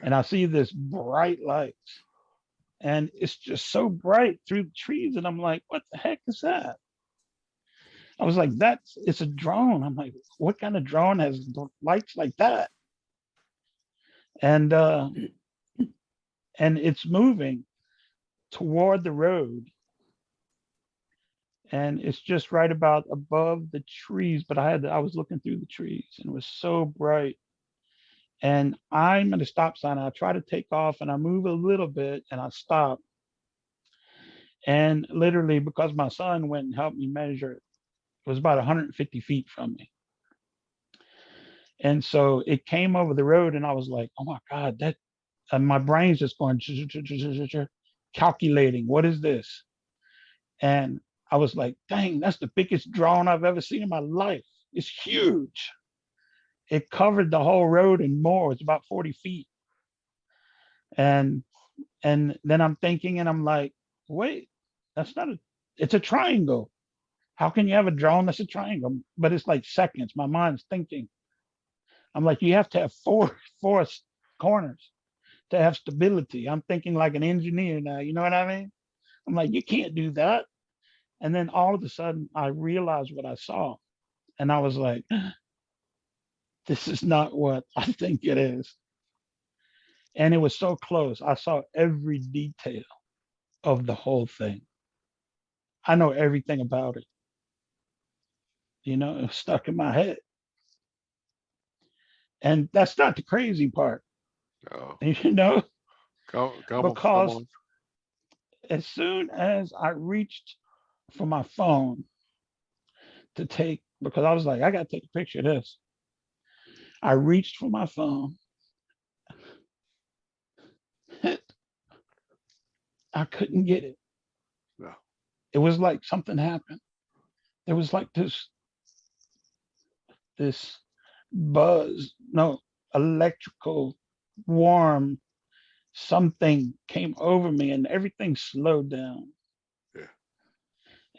And I see this bright light, and it's just so bright through the trees. And I'm like, what the heck is that? I was like, it's a drone. I'm like, what kind of drone has lights like that? And it's moving toward the road, and it's just right about above the trees. But I was looking through the trees, and it was so bright. And I'm at a stop sign. I try to take off, and I move a little bit, and I stop. And literally, because my son went and helped me measure it, it was about 150 feet from me. And so it came over the road, and I was like, oh my God, and my brain's just going calculating, what is this? And I was like, dang, that's the biggest drone I've ever seen in my life. It's huge. It covered the whole road and more. It's about 40 feet. And then I'm thinking, and I'm like, wait, it's a triangle. How can you have a drone that's a triangle? But it's like seconds. My mind's thinking. I'm like, you have to have four corners to have stability. I'm thinking like an engineer now. You know what I mean? I'm like, you can't do that. And then all of a sudden, I realized what I saw, and I was like, this is not what I think it is. And it was so close. I saw every detail of the whole thing. I know everything about it. You know, it was stuck in my head. And that's not the crazy part, Oh, you know, come because on. as soon as I reached for my phone to take, because I was like, I got to take a picture of this. I reached for my phone. I couldn't get it. No. It was like something happened. There was like this buzz, no, electrical, warm something came over me, and everything slowed down. Yeah.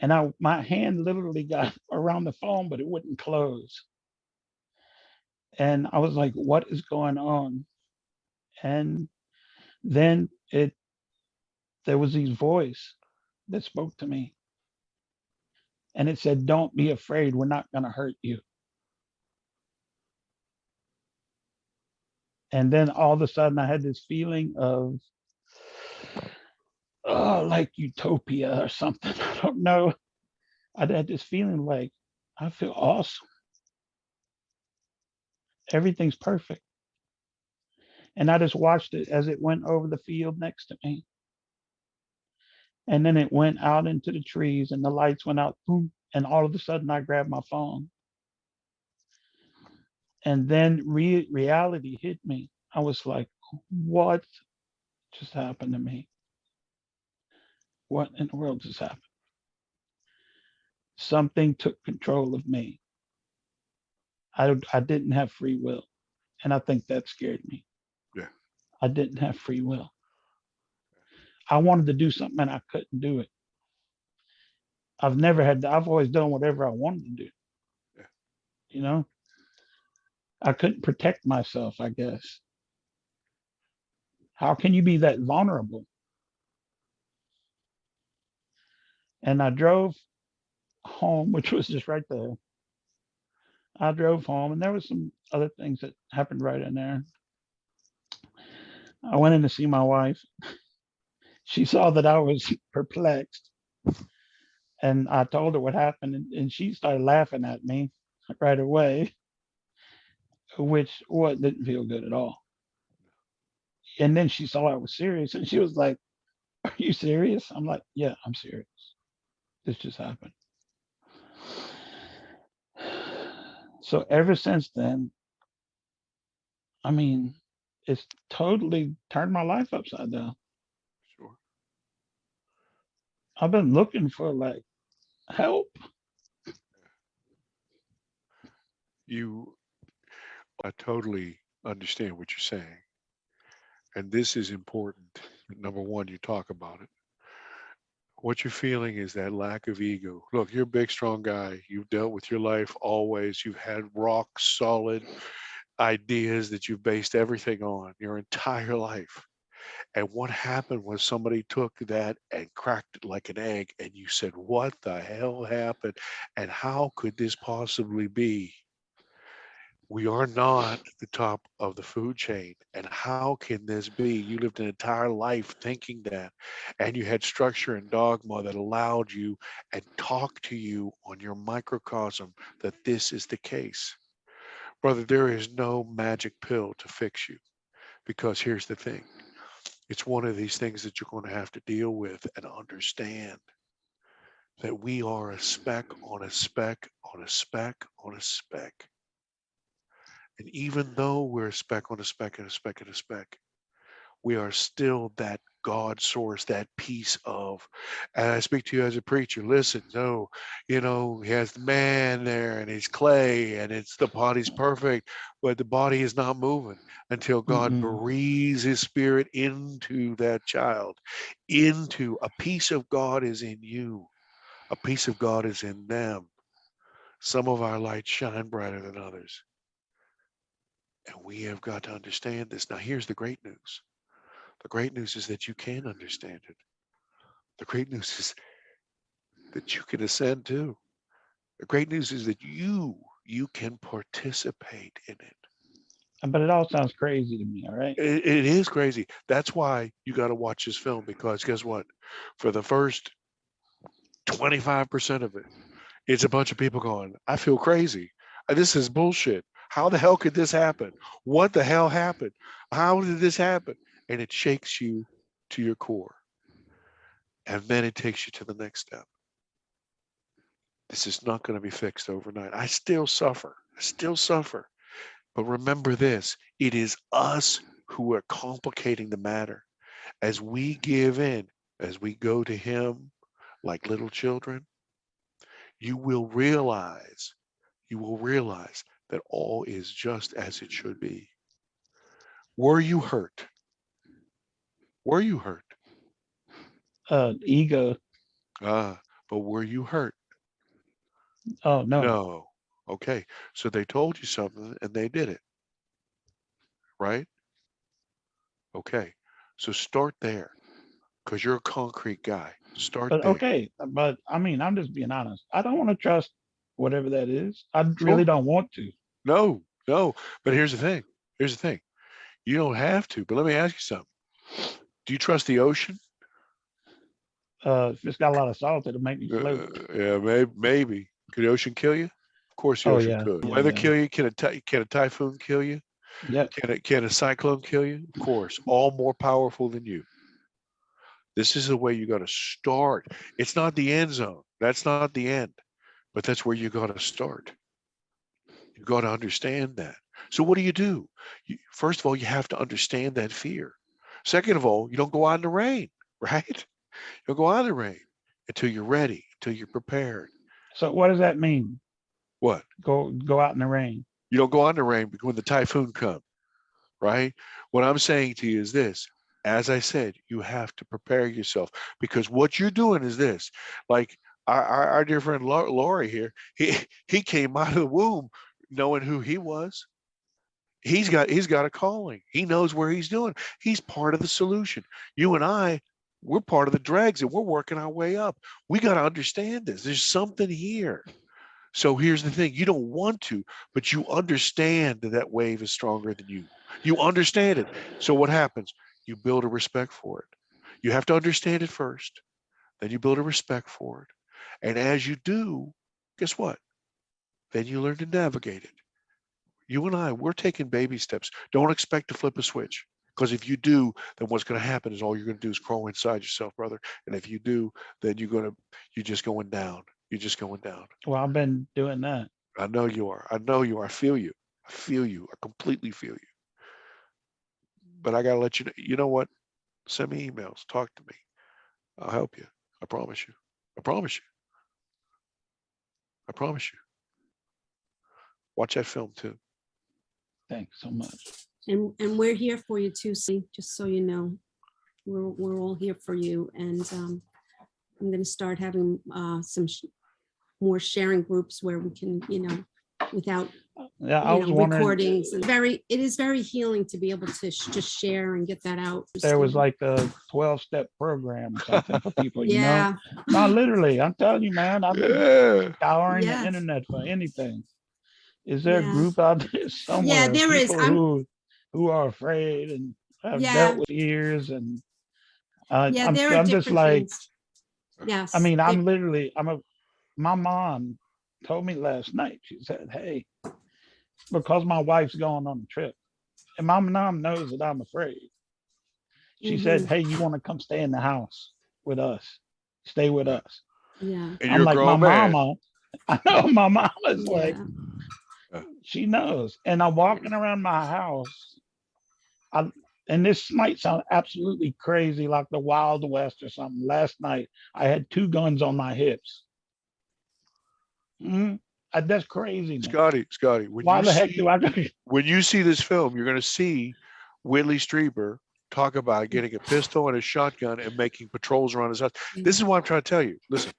And my hand literally got around the phone, but it wouldn't close. And I was like, what is going on? And then there was this voice that spoke to me, and it said, don't be afraid, we're not going to hurt you. And then all of a sudden I had this feeling of, oh, like utopia or something. I don't know. I had this feeling like, I feel awesome. Everything's perfect. And I just watched it as it went over the field next to me. And then it went out into the trees, and the lights went out, boom, and all of a sudden I grabbed my phone. And then reality hit me. I was like, what just happened to me? What in the world just happened? Something took control of me. I didn't have free will. And I think that scared me. Yeah. I didn't have free will. I wanted to do something and I couldn't do it. I've always done whatever I wanted to do. Yeah. You know, I couldn't protect myself, I guess. How can you be that vulnerable? And I drove home, which was just right there. I drove home, and there was some other things that happened right in there. I went in to see my wife. She saw that I was perplexed, and I told her what happened, and she started laughing at me right away, which didn't feel good at all. And then she saw I was serious, and she was like, "Are you serious?" I'm like, "Yeah, I'm serious. This just happened." So ever since then, I mean, it's totally turned my life upside down. Sure. I've been looking for like help. You, I totally understand what you're saying. And this is important. Number one, you talk about it. What you're feeling is that lack of ego. Look, you're a big, strong guy. You've dealt with your life always. You've had rock solid ideas that you've based everything on your entire life. And what happened was somebody took that and cracked it like an egg, and you said, "What the hell happened? And how could this possibly be? We are not the top of the food chain. And how can this be? You lived an entire life thinking that, and you had structure and dogma that allowed you and talked to you on your microcosm that this is the case. Brother, there is no magic pill to fix you, because here's the thing. It's one of these things that you're going to have to deal with and understand that we are a speck on a speck on a speck on a speck. And even though we're a speck on a speck and a speck and a speck, we are still that God source, that piece of. And I speak to you as a preacher. Listen, no, he has the man there and he's clay and it's the body's perfect, but the body is not moving until God Mm-mm. breathes his spirit into that child. Into a piece of God is in you, a piece of God is in them. Some of our lights shine brighter than others. And we have got to understand this. Now, here's the great news. The great news is that you can understand it. The great news is that you can ascend too. The great news is that you can participate in it. But it all sounds crazy to me. All right. It is crazy. That's why you got to watch this film, because guess what? For the first 25% of it, it's a bunch of people going, "I feel crazy. This is bullshit. How the hell could this happen? What the hell happened? How did this happen?" And it shakes you to your core. And then it takes you to the next step. This is not going to be fixed overnight. I still suffer. I still suffer. But remember this, it is us who are complicating the matter. As we give in, as we go to him like little children, you will realize, that all is just as it should be. Were you hurt? Were you hurt? Ego. But were you hurt? Oh no. No. Okay. So they told you something and they did it, right? Okay. So start there, because you're a concrete guy. Start But there. okay. But I mean, I'm just being honest. I don't want to trust whatever that is. I really Sure. don't want to. No, no. But here's the thing. Here's the thing. You don't have to. But let me ask you something. Do you trust the ocean? If it's got a lot of salt, it'll make me float. Yeah, maybe. Could the ocean kill you? Of course, the Oh ocean yeah. could. Yeah. Weather Yeah. kill you? Can a typhoon kill you? Yep. Can a cyclone kill you? Of course. All more powerful than you. This is the way you got to start. It's not the end zone. That's not the end, but that's where you got to start. You got to understand that. So what do? First of all, you have to understand that fear. Second of all, you don't go out in the rain, right? You don't go out in the rain until you're ready, until you're prepared. So what does that mean? What? Go out in the rain. You don't go out in the rain when the typhoon comes, right? What I'm saying to you is this. As I said, you have to prepare yourself, because what you're doing is this. Like our dear friend Laurie here, he came out of the womb knowing who he was. He's got a calling. He knows where he's doing. He's part of the solution. You and I, we're part of the dregs, and we're working our way up. We got to understand this. There's something here. So here's the thing. You don't want to, but you understand that that wave is stronger than you. You understand it. So what happens? You build a respect for it. You have to understand it first. Then you build a respect for it. And as you do, guess what? Then you learn to navigate it. You and I, we're taking baby steps. Don't expect to flip a switch, because if you do, then what's going to happen is all you're going to do is crawl inside yourself, brother. And if you do, then you're just going down. You're just going down. Well, I've been doing that. I know you are. I know you are. I feel you. I feel you. I completely feel you. but I gotta let you know. You know what? Send me emails. Talk to me. I'll help you. I promise you. I promise you. I promise you. Watch that film too. Thanks so much. And we're here for you too, see, just so you know. We're all here for you. And I'm gonna start having some more sharing groups where we can, without Yeah, I was wondering, recordings, and it is very healing to be able to just share and get that out. there was like a 12-step program or something for people, Yeah, No, literally, I'm telling you, man, I've been Yeah. scouring the Yes. internet for anything. Is there a Yeah. group out there somewhere? of there is. people who are afraid and have Yeah. dealt with fears, and yeah, there are I'm just different like, things. Yes. I mean, there- my mom told me last night, she said, hey, because my wife's going on a trip and my mom knows that I'm afraid. She said, Mhm. hey, you want to come stay in the house with us? Stay with Yeah. us. Yeah. And I'm you're a like, my grown man. mama, I know my mama's like, Yeah. she knows. And I'm walking around my house. And this might sound absolutely crazy, like the Wild West or something. Last night, I had 2 guns on my hips. That's crazy. Scotty, Why the heck do I? when you see this film, you're gonna see Whitley Strieber talk about getting a pistol and a shotgun and making patrols around his house. This is what I'm trying to tell you. Listen.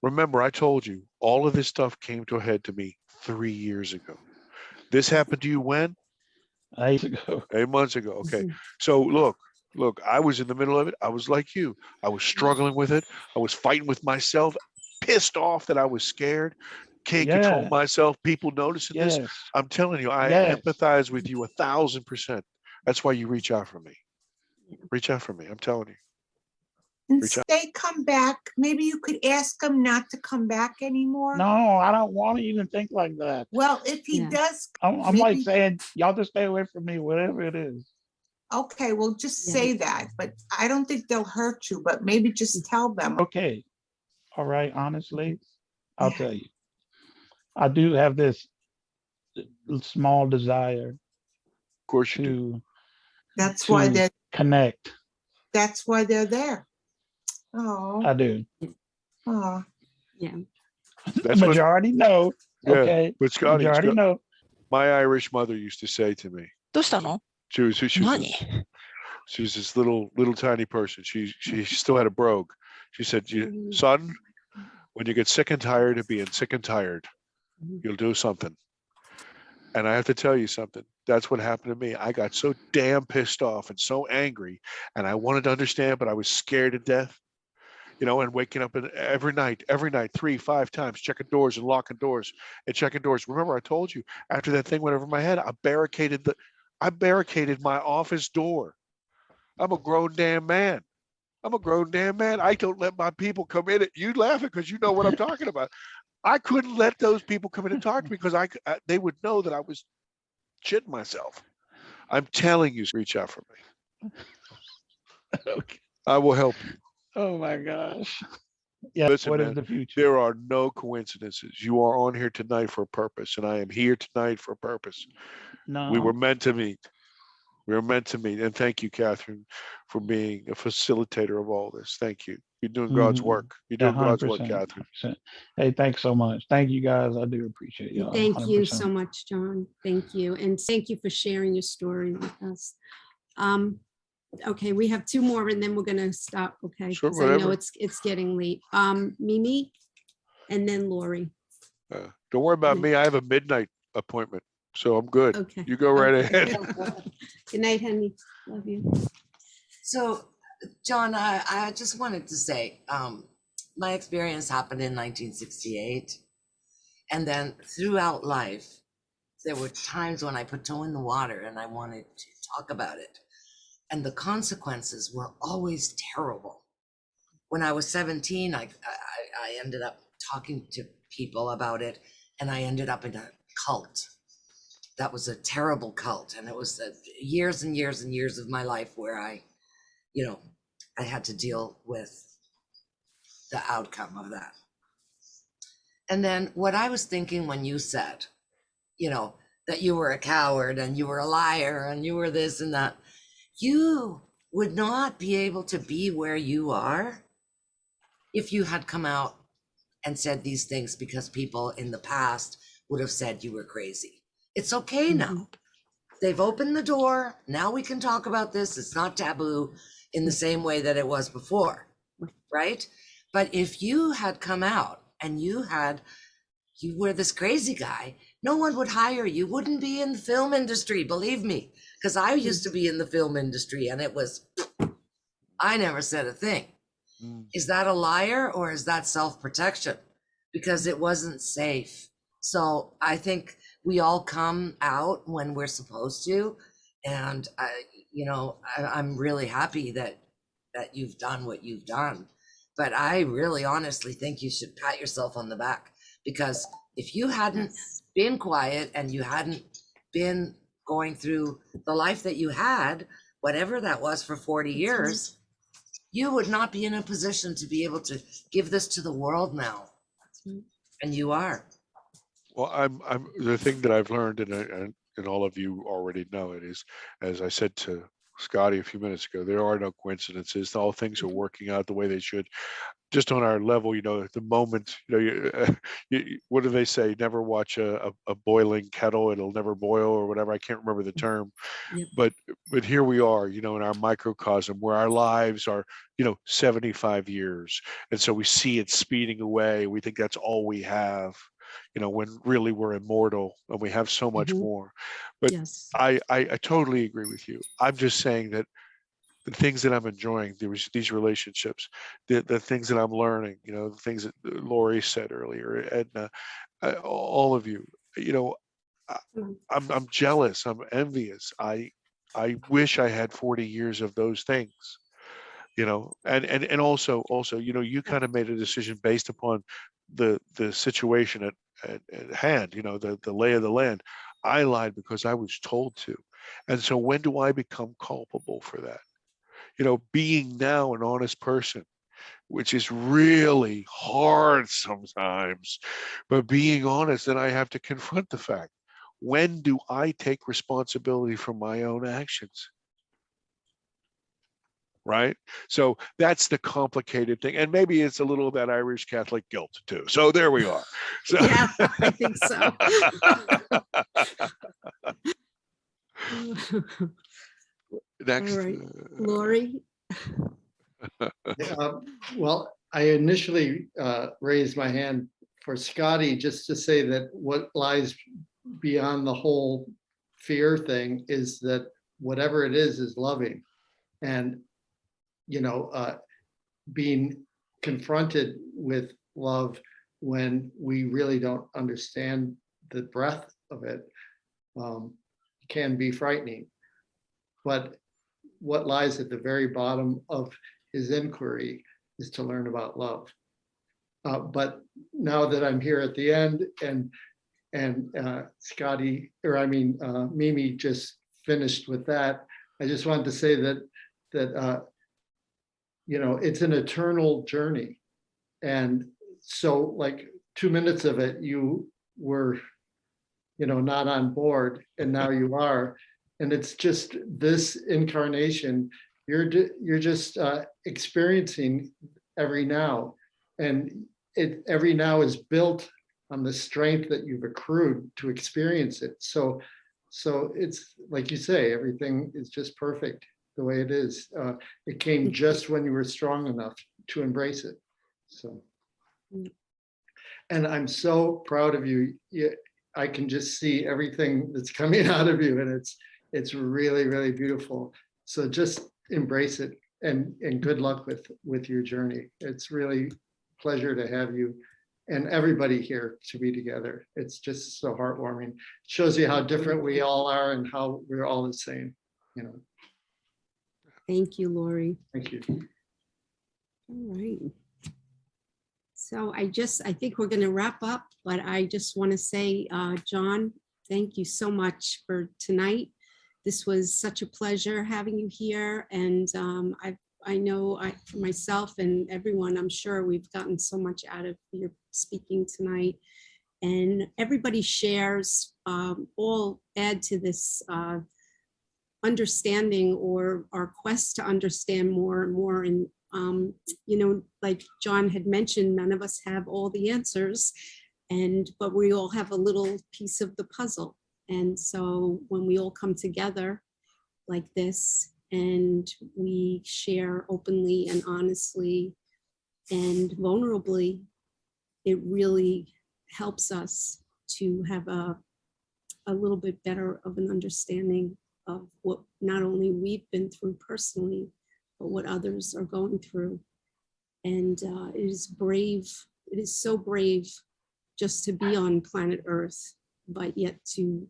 Remember, I told you all of this stuff came to a head to me 3 years ago. This happened to you when? 8 ago. 8 months ago. Okay. Mhm. So look, I was in the middle of it. I was like you. I was struggling with it. I was fighting with myself, pissed off that I was scared, can't control Yeah. myself. People noticing this. Yes. I'm telling you, I Yes. empathize with you 1,000%. That's why you reach out for me. Reach out for me. I'm telling you. And Reach out. they come back, maybe you could ask him not to come back anymore. No, I don't want to even think like that. Well, if he Yeah. does, I'm like maybe- saying, y'all just stay away from me, whatever it is. okay, well, just Yeah. say that, but I don't think they'll hurt you, but maybe just tell them. Okay. All right. Honestly, I'll Yeah. tell you. I do have this small desire Of course you do. to That's why to connect. that's why they're there. Oh, I do. oh, Yeah. That's But what. you already know. Yeah. Okay. But Scotty, you already know. my Irish mother used to say to me, どうしたの she was何 she was this little tiny person. She still had a brogue. She said, Mhm. son, when you get sick and tired of being sick and tired, Mhm. you'll do something. And I have to tell you something. That's what happened to me. I got so damn pissed off and so angry, and I wanted to understand, but I was scared to death. And waking up every night, 3, 5 times, checking doors and locking doors and checking doors. Remember, I told you after that thing went over my head, I barricaded my office door. I'm a grown damn man. I don't let my people come in. You laughing because you know what I'm talking about. I couldn't let those people come in and talk to me because they would know that I was shitting myself. I'm telling you, reach out for me. Okay. I will help you. Oh my gosh. Yeah. Listen, What is man, the future? there are no coincidences. You are on here tonight for a purpose, and I am here tonight for a purpose. No. We were meant to meet. And thank you, Catherine, for being a facilitator of all this. Thank you. You're doing God's Mhm. work. You're Yeah, doing God's work, 100%. Catherine. 100%. Hey, thanks so much. Thank you guys. I do appreciate y'all. Thank you 100%. so much, John. Thank you. And thank you for sharing your story with us. Okay, we have 2 more and then we're gonna stop, okay? Sure, 'Cause I know whatever. it's getting late. Mimi and then Lori. Don't worry about Yeah. me. I have a midnight appointment, so I'm good. Okay. You go right Okay. ahead. Good night, honey. Love you. So, John, I just wanted to say, my experience happened in 1968. And then throughout life, there were times when I put toe in the water and I wanted to talk about it. And the consequences were always terrible. When I was 17, I ended up talking to people about it, and I ended up in a cult. That was a terrible cult. And it was years and years and years of my life where I had to deal with the outcome of that. And then what I was thinking when you said, that you were a coward and you were a liar and you were this and that, you would not be able to be where you are if you had come out and said these things, because people in the past would have said you were crazy. It's okay now. They've opened the door. Now we can talk about this. It's not taboo in the same way that it was before, right? But if you had come out and you were this crazy guy, no one would hire you. Wouldn't be in the film industry, believe me, because I used to be in the film industry and I never said a thing. Is that a liar or is that self-protection? Because it wasn't safe. So I think we all come out when we're supposed to. And I'm really happy that you've done what you've done. But I really honestly think you should pat yourself on the back, because if you hadn't been quiet and you hadn't been going through the life that you had, whatever that was, for 40 years, you would not be in a position to be able to give this to the world now. And you are. Well, I'm the thing that I've learned, and all of you already know it, is, as I said to Scotty a few minutes ago, there are no coincidences. All things are working out the way they should. Just on our level, at the moment, what do they say? Never watch a boiling kettle; it'll never boil, or whatever. I can't remember the term. Yep. But here we are, in our microcosm, where our lives are, 75 years, and so we see it speeding away. We think that's all we have, when really we're immortal and we have so much more. But Yes. I totally agree with you. I'm just saying that the things that I'm enjoying, these relationships, the things that I'm learning, the things that Lori said earlier, and all of you, I'm jealous, I'm envious. I wish I had 40 years of those things, and also, you kind of made a decision based upon the situation at hand, the lay of the land. I lied because I was told to. And so when do I become culpable for that? Being now an honest person, which is really hard sometimes, but being honest, then I have to confront the fact. When do I take responsibility for my own actions? Right? So that's the complicated thing. And maybe it's a little of that Irish Catholic guilt too. So there we are. So Yeah, I think so. next. All right, Lori. Well, I initially raised my hand for Scotty just to say that what lies beyond the whole fear thing is that whatever it is loving. And, being confronted with love when we really don't understand the breadth of it can be frightening. But what lies at the very bottom of his inquiry is to learn about love. But now that I'm here at the end, and Scotty, Mimi just finished with that, I just wanted to say that it's an eternal journey. And so, like, 2 minutes of it, you were, not on board, and now you are. And it's just this incarnation, you're just experiencing every now, and every now is built on the strength that you've accrued to experience it. So it's like you say, everything is just perfect the way it is. It came just when you were strong enough to embrace it. So, and I'm so proud of you. I can just see everything that's coming out of you, and it's really, really beautiful. So just embrace it, and good luck with your journey. It's really a pleasure to have you and everybody here to be together. It's just so heartwarming. It shows you how different we all are and how we're all the same, Thank you, Lori. Thank you. All right. So I think we're going to wrap up, but I just want to say, John, thank you so much for tonight. This was such a pleasure having you here. And I know for myself and everyone, I'm sure we've gotten so much out of your speaking tonight. And everybody shares all add to this understanding or our quest to understand more and more. And, like John had mentioned, none of us have all the answers, but we all have a little piece of the puzzle. And so when we all come together like this and we share openly and honestly and vulnerably, it really helps us to have a little bit better of an understanding of what not only we've been through personally, but what others are going through. And it is brave. It is so brave just to be on planet Earth, but yet to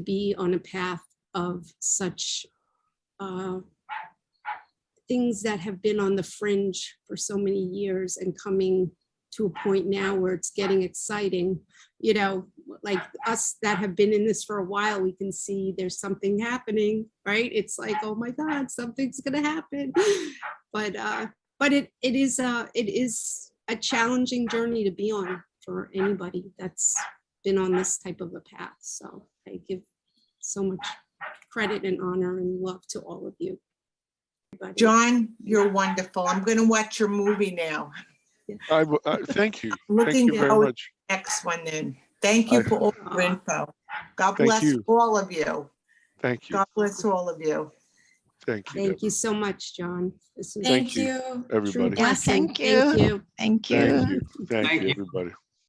be on a path of such things that have been on the fringe for so many years and coming to a point now where it's getting exciting. Like us that have been in this for a while, we can see there's something happening, right? It's like, oh my God, something's gonna happen. But it is a challenging journey to be on for anybody that's been on this type of a path. So I give so much credit and honor and love to all of you. Everybody. John, you're wonderful. I'm going to watch your movie now. Thank you. Thank Looking you very forward much. to the next one then. Thank you for all your info. God Thank bless you. all of you. Thank you. God bless all of you. Thank you. Thank you so much, John. This was Thank Thank you, you. everybody. true blessing. thank you. Thank you. Thank you. Thank you. Thank Thank you, you. everybody.